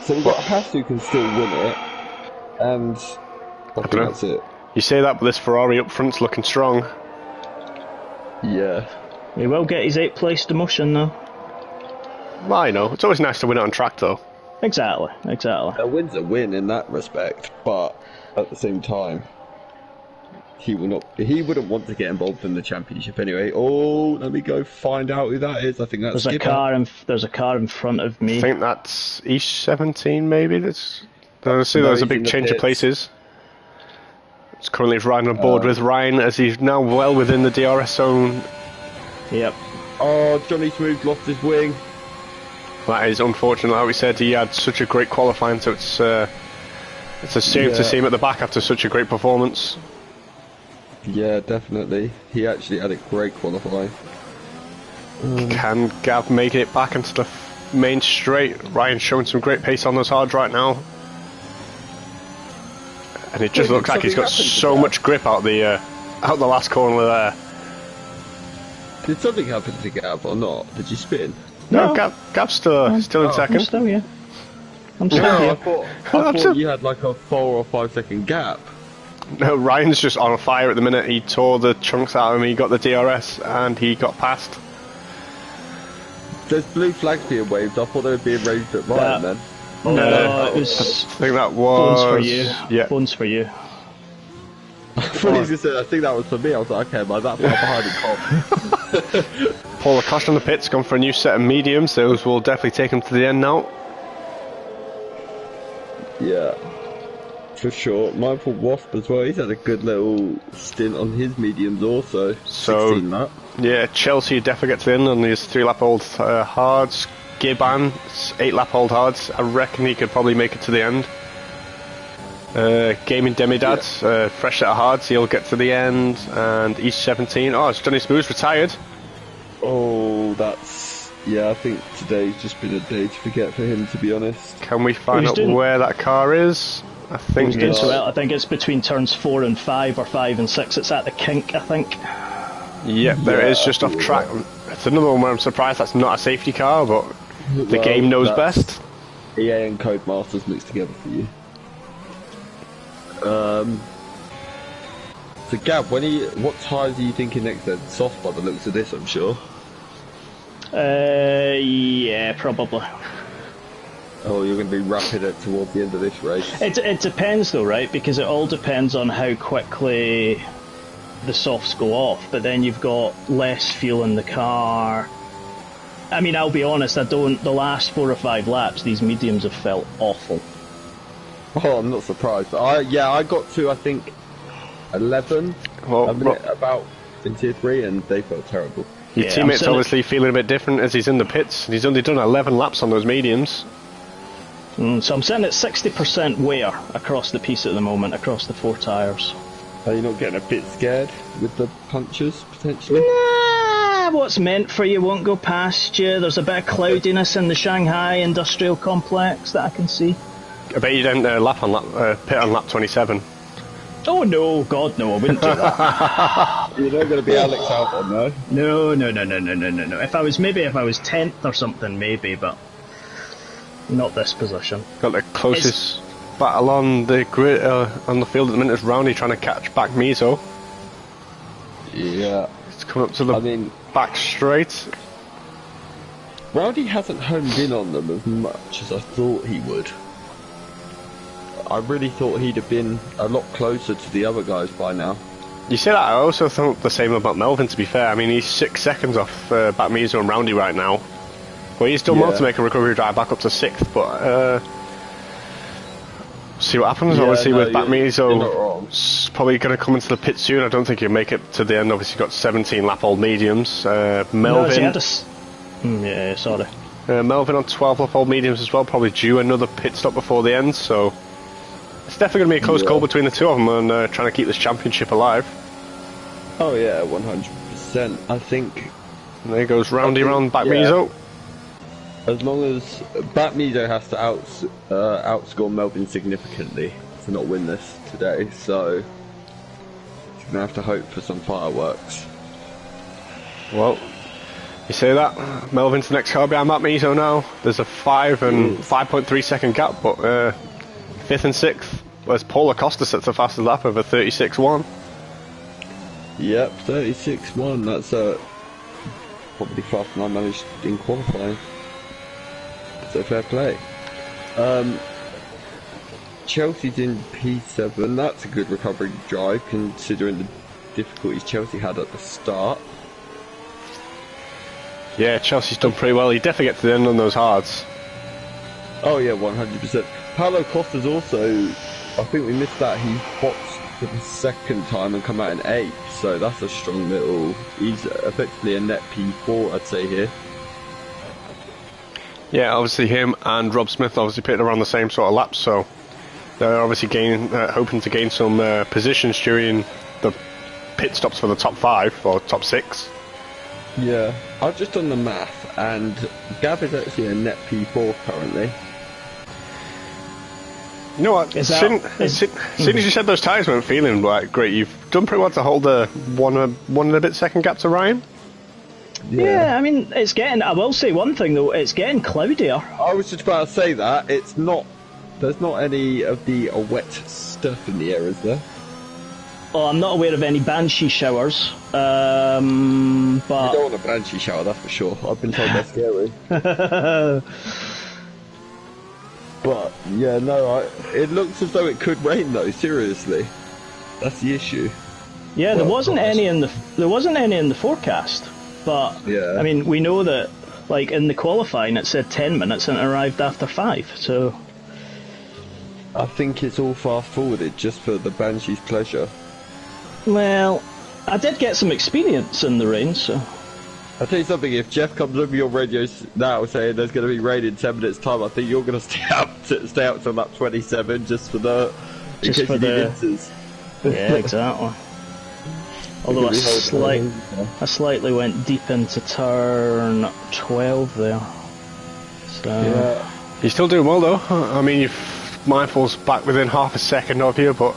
So we've got Haas who can still win it, and I think know. that's it. You say that, but this Ferrari up front's looking strong. Yeah. He will get his 8th place demotion though. Well, I know. It's always nice to win it on track, though. Exactly. A win's a win in that respect, but at the same time, he wouldn't want to get involved in the championship anyway. Oh, let me go find out who that is. I think that's There's a car in front of me. I think that's E17, maybe. There's a big change of places. It's currently riding on board with Ryan, as he's now well within the DRS zone. Yep. Oh, Johnny Smooth lost his wing. That is unfortunate. Like we said, he had such a great qualifying, so it's a shame to see him at the back after such a great performance. Yeah, definitely. He actually had a great qualifying. Can Gav make it back into the main straight? Ryan's showing some great pace on those hards right now. And it just looks like he's got so much grip out the last corner there. Did something happen to Gav or not? Did you spin? No, Gav's still in second. I'm still here. I'm still No, here. I thought you had like a 4 or 5 second gap. No, Ryan's just on fire at the minute. He tore the chunks out of him, he got the DRS, and he got past. There's blue flags being waved. I thought they were being waved at Ryan then. No, it was I think that bones for was... you. Yeah. Bones for you. I thought he was gonna say, I think that was for me. I was like, okay, am I that far behind in comp? Paul Lacoste on the pits, gone for a new set of mediums. Those will definitely take him to the end now. Yeah, for sure. Mindful Wasp as well. He's had a good little stint on his mediums also. So, 16 lap. Yeah, Chelsea definitely get to the end on these 3-lap-old hards. Giban, 8-lap-old hards. I reckon he could probably make it to the end. Gaming Demidad, fresh set of hards, he'll get to the end. And East 17. Oh, it's Johnny Smooth's retired. Oh, yeah, I think today's just been a day to forget for him, to be honest. Can we find out where that car is? I think it's... Well, I think it's between turns 4 and 5 or 5 and 6. It's at the kink, I think. Yep, there it is, just off track. It's another one where I'm surprised that's not a safety car, but the game knows best. EA and Codemasters mixed together for you. So Gab, what tyres are you thinking next then? Soft by the looks of this, I'm sure. Yeah, probably. Oh, you're going to be rapid it towards the end of this race. It depends though, right? Because it all depends on how quickly the softs go off. But then you've got less fuel in the car. I mean, I'll be honest, the last 4 or 5 laps, these mediums have felt awful. Oh, I'm not surprised. I got to, I think, 11 a minute about in Tier 3, and they felt terrible. Your teammate's obviously feeling a bit different as he's in the pits. He's only done 11 laps on those mediums. So I'm sitting at 60% wear across the piece at the moment, across the 4 tyres. Are you not getting a bit scared with the punches, potentially? Nah, what's meant for you won't go past you. There's a bit of cloudiness in the Shanghai industrial complex that I can see. I bet you didn't pit on lap 27. Oh no, God no, I wouldn't do that. You're not going to be Alex Albon, no? No. If I was 10th or something, maybe, but not this position. Got the closest battle on the grid on the field at the minute is Rowney trying to catch back Mizo. Yeah. It's coming up to the back straight. Rowdy hasn't honed in on them as much as I thought he would. I really thought he'd have been a lot closer to the other guys by now. You say that, I also thought the same about Melvin, to be fair. I mean, he's 6 seconds off back Mizo and Roundy right now. Well, he's done well to make a recovery drive back up to 6th, but see what happens. Obviously, with back Mizo, probably going to come into the pit soon. I don't think he'll make it to the end. Obviously, got 17 lap-old mediums. Melvin... yeah, sorry. Melvin on 12 lap-old mediums as well, probably due another pit stop before the end, so... It's definitely going to be a close call between the two of them and trying to keep this championship alive. Oh yeah, 100%. I think... And there goes Roundy round back Mizo. As long as Batmizo has to outscore Melvin significantly to not win this today, so he's gonna have to hope for some fireworks. Well, you say that. Melvin's the next car behind Matt Mizo now. There's a 5.3 second gap, but 5th and 6th. Whereas Paul Acosta sets the fastest lap of a 36.1. Yep, 36.1. That's probably faster than I managed in qualifying. So fair play. Chelsea's in P7. That's a good recovery drive considering the difficulties Chelsea had at the start. Yeah, Chelsea's done pretty well. He definitely gets to the end on those hards. Oh yeah, 100%. Paulo Costa's also, I think we missed that, he boxed for the second time and come out in 8th, so that's a strong little, he's effectively a net P4 I'd say here. Yeah, obviously him and Rob Smith obviously pitted around the same sort of laps, so they're obviously hoping to gain some positions during the pit stops for the top 5 or top 6. Yeah, I've just done the math, and Gav is actually a net P4 currently. You know what? As soon as you said those tyres weren't feeling like great, you've done pretty well to hold the one and a bit second gap to Ryan. Yeah, I mean, it's getting. I will say one thing though, it's getting cloudier. I was just about to say that it's not. There's not any of the wet stuff in the air, is there? Oh, I'm not aware of any banshee showers. But you don't want a banshee shower, that's for sure. I've been told they're scary. But yeah, no, it looks as though it could rain though. Seriously, that's the issue. Yeah, there wasn't any in the forecast. But yeah. I mean, we know that like in the qualifying it said 10 minutes and it arrived after 5. So I think it's all fast forwarded just for the Banshee's pleasure. Well, I did get some experience in the rain, so. I'll tell you something, if Jeff comes over your radio now saying there's going to be rain in 10 minutes time, I think you're going to stay out till lap 27 just for the... Yeah, exactly. Although I slightly went deep into turn 12 there. So... Yeah. You're still doing well though. I mean, Mindful's back within half a second of you, but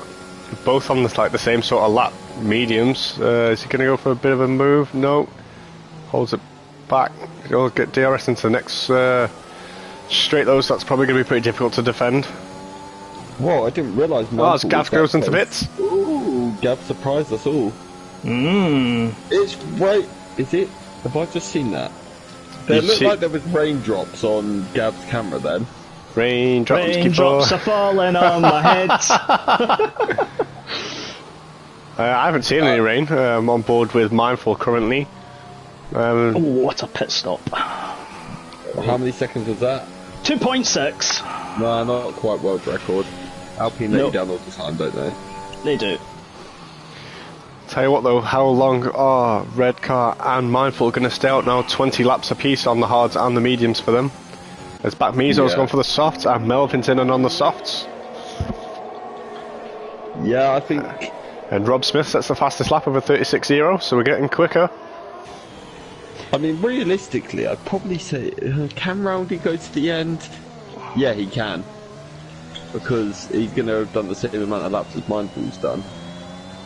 both on the same sort of lap mediums. Is he going to go for a bit of a move? No. Holds it back. He'll get DRS into the next straight those. That's probably going to be pretty difficult to defend. Whoa, I didn't realise. As Gav goes into bits. Ooh, Gav surprised us all. It's right. Is it? Have I just seen that? There looked like there was raindrops on Gav's camera then. Raindrops are falling on my head. I haven't seen any rain. I'm on board with Mindful currently. What a pit stop. How many seconds was that? 2.6. No, not quite world record. Alpine let you down all the time, don't they? They do. Tell you what though, how long are Red Car and Mindful going to stay out now? 20 laps apiece on the hards and the mediums for them. As back Mizo's gone for the softs and Melvin's in and on the softs. Yeah, I think... And Rob Smith sets the fastest lap of a 36.0, so we're getting quicker. I mean, realistically, I'd probably say, can Roundy go to the end? Yeah, he can. Because he's going to have done the same amount of laps as Mindful's done.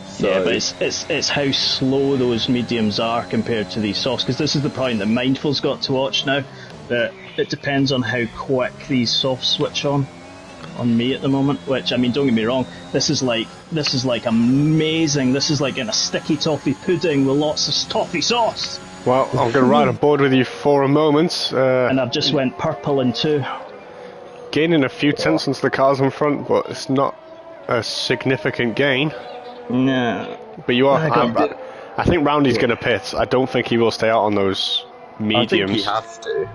So... Yeah, but it's how slow those mediums are compared to these softs, because this is the point that Mindful's got to watch now, that it depends on how quick these softs switch on me at the moment, which, I mean, don't get me wrong, this is like amazing. This is like in a sticky toffee pudding with lots of toffee sauce. Well, I'm going to ride on board with you for a moment. And I've just went purple in 2. Gaining a few tenths into the cars in front, but it's not a significant gain. No. But you are... I think Roundy's going to pit. I don't think he will stay out on those mediums. I think he has to.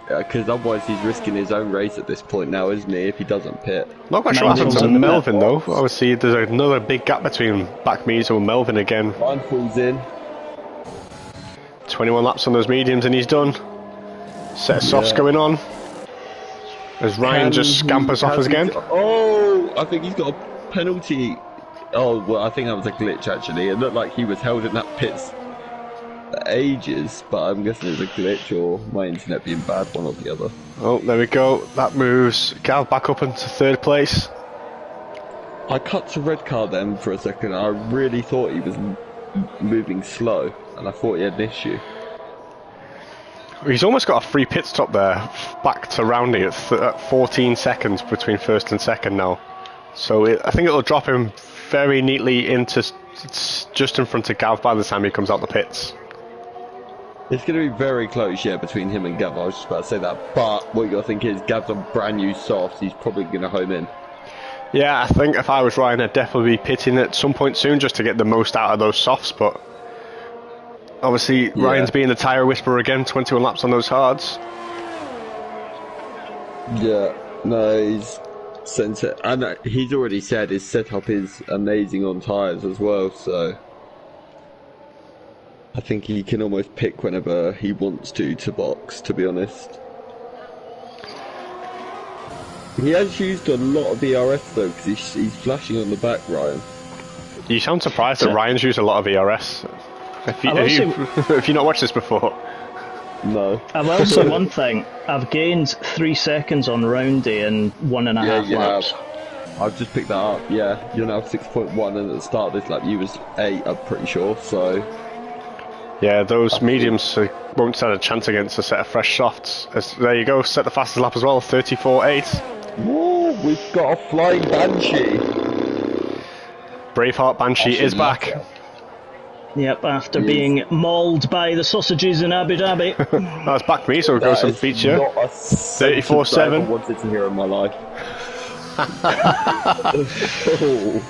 Because otherwise he's risking his own race at this point now, isn't he, if he doesn't pit? Not quite sure what happens to Melvin though. Obviously there's another big gap between back Mizo and Melvin again. Mindful's in. 21 laps on those mediums and he's done. Set of softs going on. As Ryan just scampers off us again. Oh, I think he's got a penalty. Oh, well, I think that was a glitch actually. It looked like he was held in that pit ages, but I'm guessing it's a glitch or my internet being bad, one or the other. Oh, there we go. That moves Gav back up into 3rd place. I cut to red car then for a second. I really thought he was moving slow, and I thought he had an issue. He's almost got a free pit stop there, back to Roundy at 14 seconds between 1st and 2nd now. So I think it'll drop him very neatly into just in front of Gav by the time he comes out the pits. It's going to be very close, yeah, between him and Gav. I was just about to say that. But what you got to think is Gav's on brand new softs. He's probably going to home in. Yeah, I think if I was Ryan, I'd definitely be pitting at some point soon just to get the most out of those softs, but obviously Ryan's being the tyre whisperer again, 21 laps on those hards. Yeah, no, he's sent it, and he's already said his setup is amazing on tyres as well, so I think he can almost pick whenever he wants to box, to be honest. He has used a lot of ERS though, because he's flashing on the back, Ryan. You sound surprised that Ryan's used a lot of ERS. Have you not watched this before? No. I will say one thing. I've gained 3 seconds on Roundy in 1.5 laps. I've just picked that up, yeah. You're now 6.1, and at the start of this lap you was 8, I'm pretty sure, so... Yeah, those mediums won't stand a chance against a set of fresh softs. There you go, set the fastest lap as well, 34.8. Woo, we've got a flying Banshee. Braveheart Banshee is back. Yep, after being mauled by the sausages in Abu Dhabi. That's back me, so we'll go some feature. 34.7. I wanted to hear in my life.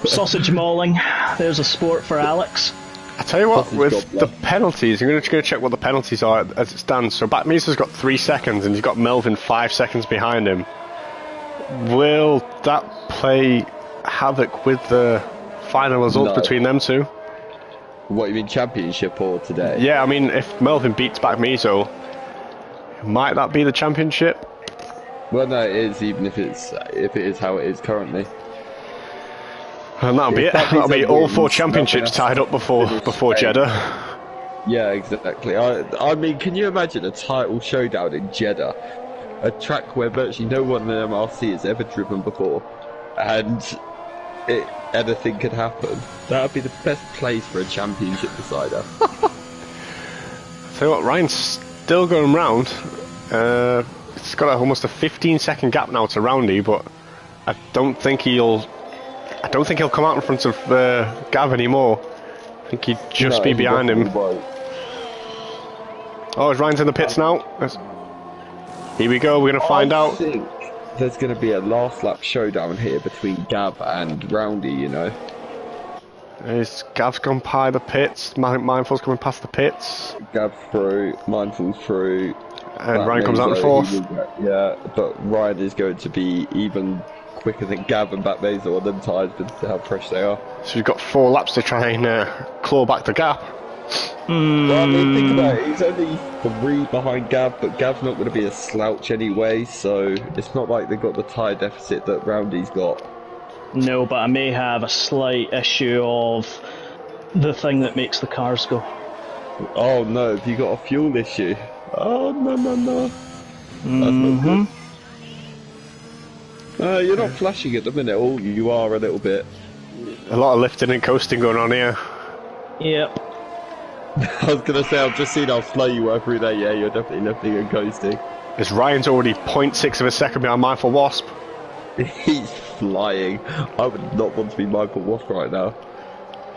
Sausage mauling. There's a sport for Alex. I tell you what, with the penalties, I'm just going to check what the penalties are as it stands. So Batmisa's got 3 seconds and he's got Melvin 5 seconds behind him. Will that play havoc with the final results between them two? What, you mean championship or today? Yeah, I mean, if Melvin beats back Miso, might that be the championship? Well, no, it is, even if it is how it is currently. And that'll be it. That'll be all 4 championships tied up before Jeddah. Yeah, exactly. I mean, can you imagine a title showdown in Jeddah? A track where virtually no one in MRC has ever driven before, and anything could happen. That would be the best place for a championship decider. Tell you what, Ryan's still going round. It's got almost a 15-second gap now to Roundy, but I don't think he'll come out in front of Gav anymore. I think he'd just be behind him. Oh, Ryan's in the pits now. Here we go, we're going to find out. I think there's going to be a last lap showdown here between Gav and Roundy, you know. Gav's gone by the pits, Mindful's coming past the pits. Gav through, Mindful's through. And Ryan comes out in 4th. Yeah, but Ryan is going to be even quicker than Gav and Batmazel on them tyres with how fresh they are. So you've got 4 laps to try and claw back the gap. Well, I mean, think about it, he's only 3 behind Gav, but Gav's not going to be a slouch anyway, so it's not like they've got the tyre deficit that Roundy's got. No, but I may have a slight issue of the thing that makes the cars go. Oh no, have you got a fuel issue? Oh no. That's not good. You're not flashing at the minute, or you are a little bit. A lot of lifting and coasting going on here. Yep. I was going to say, I've just seen how slow you were through there. Yeah, you're definitely lifting and coasting. As Ryan's already 0.6 of a second behind Mindful Wasp. He's flying. I would not want to be Mindful Wasp right now.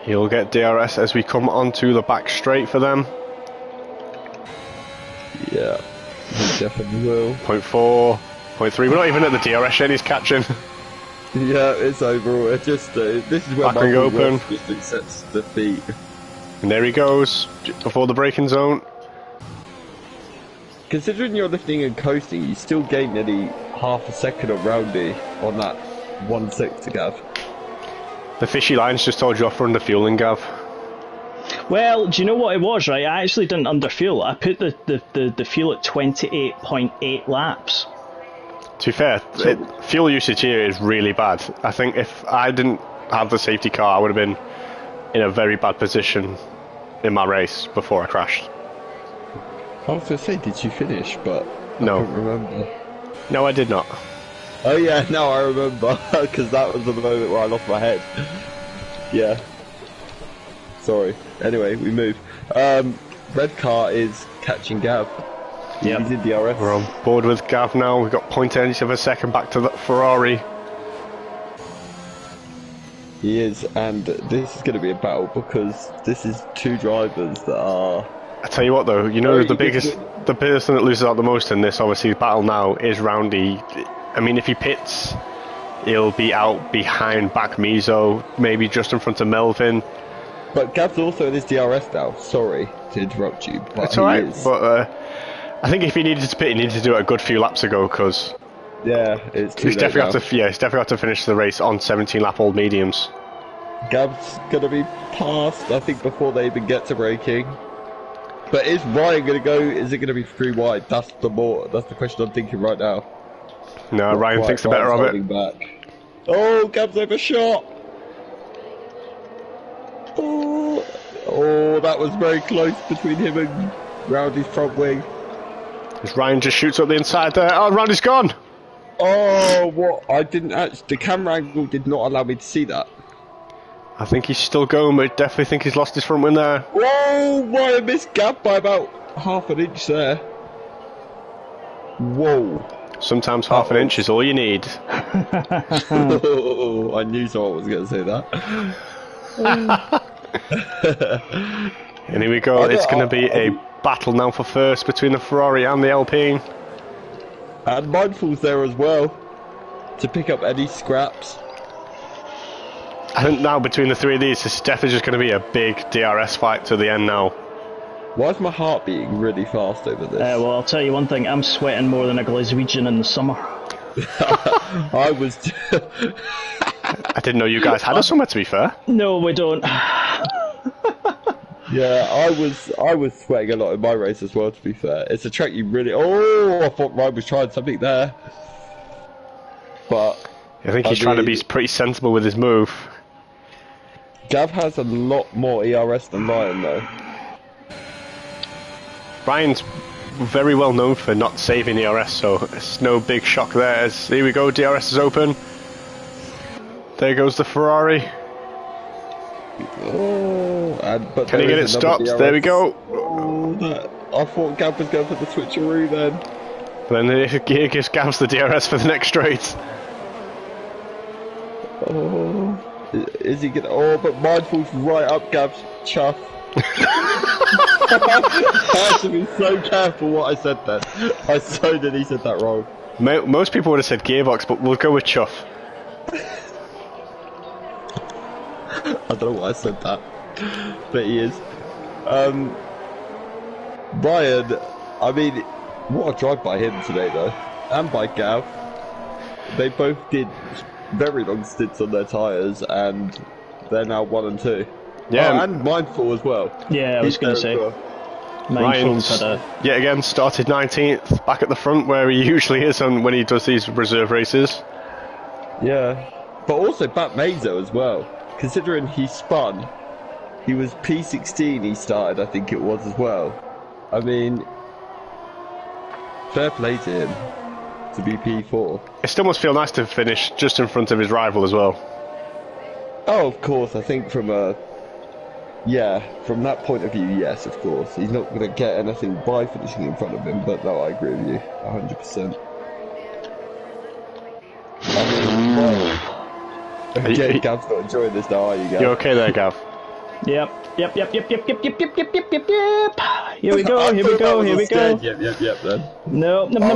He'll get DRS as we come onto the back straight for them. Yeah, he definitely will. 0.4, 0.3, we're not even at the DRS yet, he's catching. Yeah, it's over. It's just, this is where Backering open. Just accepts defeat. And there he goes, before the braking zone. Considering you're lifting and coasting, you still gain nearly half a second on Roundy on that 1/6 to Gav. The fishy lines just told you off for underfueling, Gav. Well, do you know what it was, right? I actually didn't underfuel. I put the fuel at 28.8 laps. To be fair, fuel usage here is really bad. I think if I didn't have the safety car, I would have been in a very bad position. in my race before I crashed. I was going to say, did you finish? But No. I can't remember. No, I did not. Oh yeah, no, I remember, because that was the moment where I lost my head. Yeah. Sorry. Anyway, we move. Red car is catching Gav. Yep. He's in DRS. We're on board with Gav now. We've got 0.8 of a second back to the Ferrari. He is, and this is going to be a battle because this is two drivers that are... I tell you what though, you know the person that loses out the most in this obviously battle now is Roundy. I mean, if he pits, he'll be out behind back Mizo, maybe just in front of Melvin. But Gav's also in his DRS now. Sorry to interrupt you, but It's alright, but I think if he needed to pit, he needed to do it a good few laps ago, because yeah, it's too he's late definitely now. he's definitely got to finish the race on 17 lap old mediums. Gav's going to be passed, I think, before they even get to braking. But is Ryan going to go? Is it going to be 3 wide? That's the question I'm thinking right now. No, Ryan thinks the better of it. Back. Oh, Gav's overshot. Oh, that was very close between him and Rowdy's front wing. As Ryan just shoots up the inside there. Oh, Roundy's gone! Oh, what? I didn't actually... The camera angle did not allow me to see that. I think he's still going, but I definitely think he's lost his front wing there. Whoa, Ryan missed Gav by about half an inch there. Whoa. Sometimes half an inch is all you need. Oh, I knew someone was going to say that. And here we go, it's going to be a battle now for first between the Ferrari and the Alpine. And Mindful's there as well, to pick up any scraps. I think now between the three of these, this is definitely just going to be a big DRS fight to the end now. Why is my heart beating really fast over this? Well, I'll tell you one thing, I'm sweating more than a Glaswegian in the summer. I was... I didn't know you guys had a summer, to be fair. No, we don't. Yeah, I was sweating a lot in my race as well, to be fair. It's a track you really... Oh, I thought Ryan was trying something there. But... I think he's trying to be pretty sensible with his move. Gav has a lot more ERS than Ryan, though. Ryan's very well known for not saving ERS, so it's no big shock there. As here we go, DRS is open. There goes the Ferrari. Oh, but can he get it stopped? DRS. There we go. Oh, I thought Gav was going for the switcheroo then. Then here gives Gavs the DRS for the next straight. Oh, is he gonna? Oh, but Mindful's right up Gav's chuff. I have to be so careful what I said then. I so nearly said that wrong. Most people would have said gearbox, but we'll go with chuff. I don't know why I said that, but he is. Ryan, I mean, what a drive by him today though, and by Gav. They both did very long stints on their tyres, and they're now 1 and 2. Yeah, and Mindful as well. Yeah, I was going to say. Ryan's yet again started 19th, back at the front where he usually is when he does these reserve races. Yeah, but also Bat Mazo as well. Considering he spun, he was P16 he started, I think it was as well. I mean, fair play to him to be P4. It still must feel nice to finish just in front of his rival as well. Oh, of course, I think from that point of view, yes, of course. He's not going to get anything by finishing in front of him, but no, I agree with you, 100%. I mean, again, Gav's not enjoying this now, are you, Gav? You okay there, Gav? Yep. Here we go, here we go. Yep, then. No. There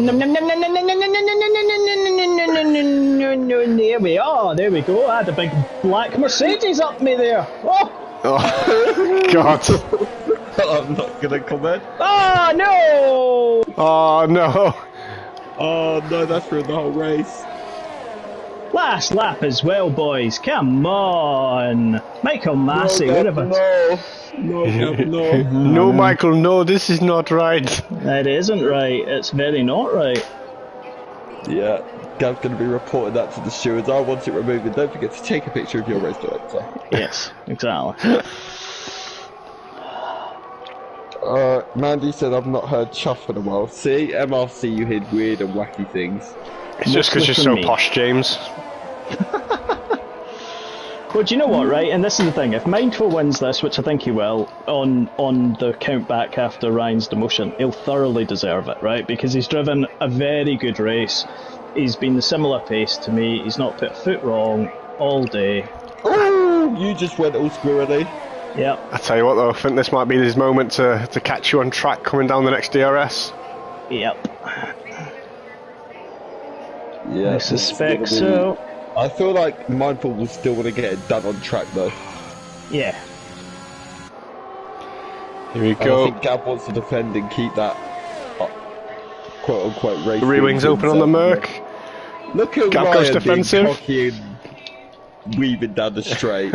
we go. I had a big black Mercedes up me there. Oh, God. I'm not gonna comment. Oh, no. Oh, no. Oh, no, that's ruined the whole race. Last lap as well, boys. Come on. Michael Massey, whatever. No, No, Michael, no, this is not right. That isn't right. It's very not right. Yeah, Gav's going to be reporting that to the stewards. I want it removed. And don't forget to take a picture of your race director. Yes, exactly. Mandy said I've not heard chuff in a while. See, MRC, you hear weird and wacky things. It's just because you're so posh, James. Well, do you know what, right? And this is the thing. If Mindful wins this, which I think he will, on the count back after Ryan's demotion, he'll thoroughly deserve it, right? Because he's driven a very good race. He's been the similar pace to me. He's not put a foot wrong all day. Oh, you just went all squirrely. Yep. I tell you what, though, I think this might be his moment to catch you on track coming down the next DRS. Yep. Yeah, I suspect so. I feel like Mindful will still want to get it done on track, though. Yeah. Here we And go. I think Gav wants to defend and keep that quote-unquote race. Rear wings open on the Merc. Look at Gav Ryan goes being defensive. cocky and weaving down the straight.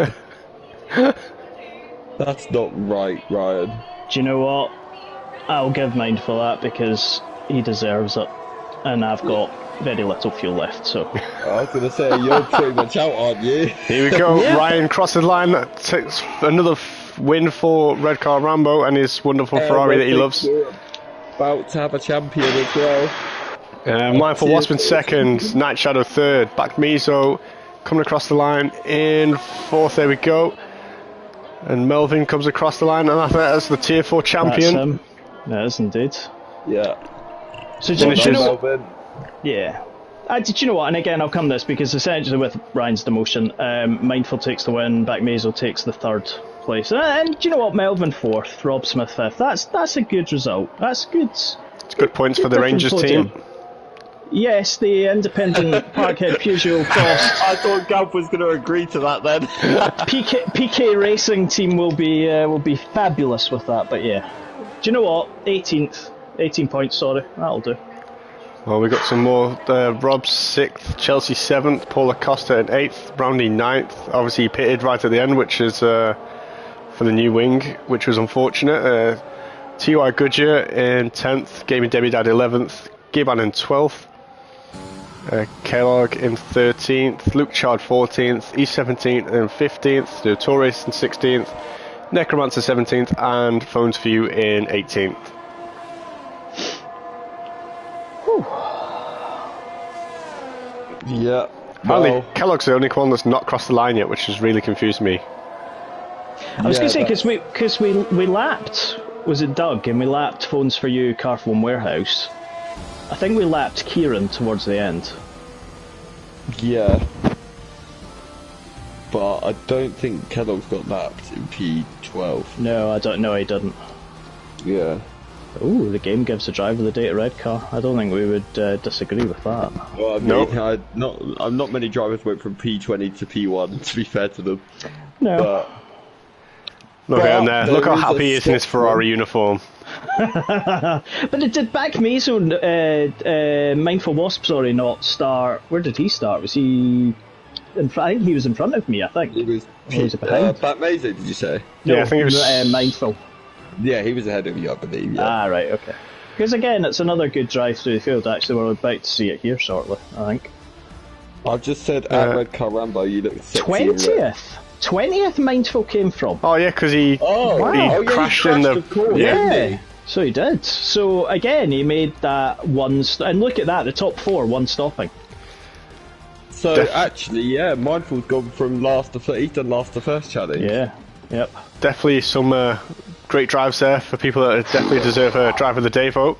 That's not right, Ryan. Do you know what? I'll give Mindful that because he deserves it. And I've got very little fuel left, so... I was going to say, you're pretty much out, aren't you? Here we go. Yeah. Ryan crosses the line. That takes another win for Red Car Rambo and his wonderful Ferrari that he loves. We're about to have a champion as well. Mindful Wasp in second. Night Shadow third. Back Mizo coming across the line in fourth. There we go. And Melvin comes across the line, and I think that's the Tier 4 champion. That's him. That is indeed. Yeah. So do you know what? Melvin. Yeah. Do you know what? And again, I'll come this because essentially with Ryan's demotion, Mindful takes the win, Back Mazel takes the third place, and do you know what? Melvin fourth, Rob Smith fifth. That's a good result. That's good. It's good points for the Rangers team. Yes, the independent Parkhead Peugeot Cross. I thought Gav was going to agree to that then. PK Racing team will be fabulous with that. But yeah, do you know what? 18 points. Sorry, that'll do. Well, we got some more. Rob 6th, Chelsea 7th, Paul Acosta in 8th, Brownie 9th. Obviously, he pitted right at the end, which is for the new wing, which was unfortunate. T.Y. Goodyear in 10th, Gaming Debbie Dad 11th, Giban in 12th, Kellogg in 13th, Luke Chard 14th, E 17th and 15th, the Torres in 16th, Necromancer 17th, and Phones for You in 18th. Yeah. Apparently, Kellogg's the only one that's not crossed the line yet, which has really confused me. I was going to say because we lapped, was it Doug, and we lapped Phones for You, Carphone Warehouse. I think we lapped Kieran towards the end. Yeah. But I don't think Kellogg's got lapped in P12. No, I don't know. He didn't. Yeah. Oh, the game gives the driver the data red car. I don't think we would disagree with that. Well, I mean, Nope. not many drivers went from P20 to P1, to be fair to them. No. But Look at him there. Look how is happy a he is in his sixth Ferrari uniform. But it did Back Mazo, Mindful Wasp, sorry, not start. Where did he start? Was he... I think he was in front of me, I think. he was Or was it behind? Bat Mason, did you say? No, Yeah, I think it was... Mindful. Yeah, he was ahead of you, I believe. Yeah. Ah, right, okay. Because again, it's another good drive through the field. Actually, we're about to see it here shortly, I think. I've just said at Red Car Rambo, you look sexy. in red. 20th Mindful came from. Oh, yeah, because he crashed in the... of course, Yeah. didn't he? So he did. So again, he made that one... and look at that, the top four, one stopping. So actually, yeah, Mindful's gone from last to first. He's done last to first challenge. Yeah, yep. Definitely some great drives there for people that definitely deserve a Driver of the Day vote.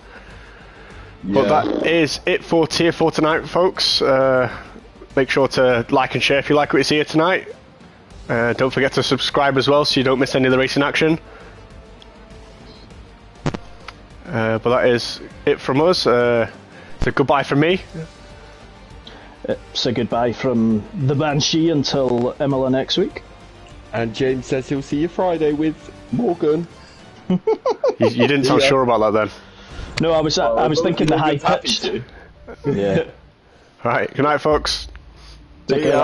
Yeah. But that is it for Tier 4 tonight, folks. Make sure to like and share if you like what you see here tonight. Don't forget to subscribe as well so you don't miss any of the racing action. But that is it from us. It's a goodbye from me. It's a goodbye from the Banshee until Imola next week. And James says he'll see you Friday with Morgan. You didn't sound sure about that then. No, I was thinking the high pitched. Yeah. Right, good night, folks. Take care.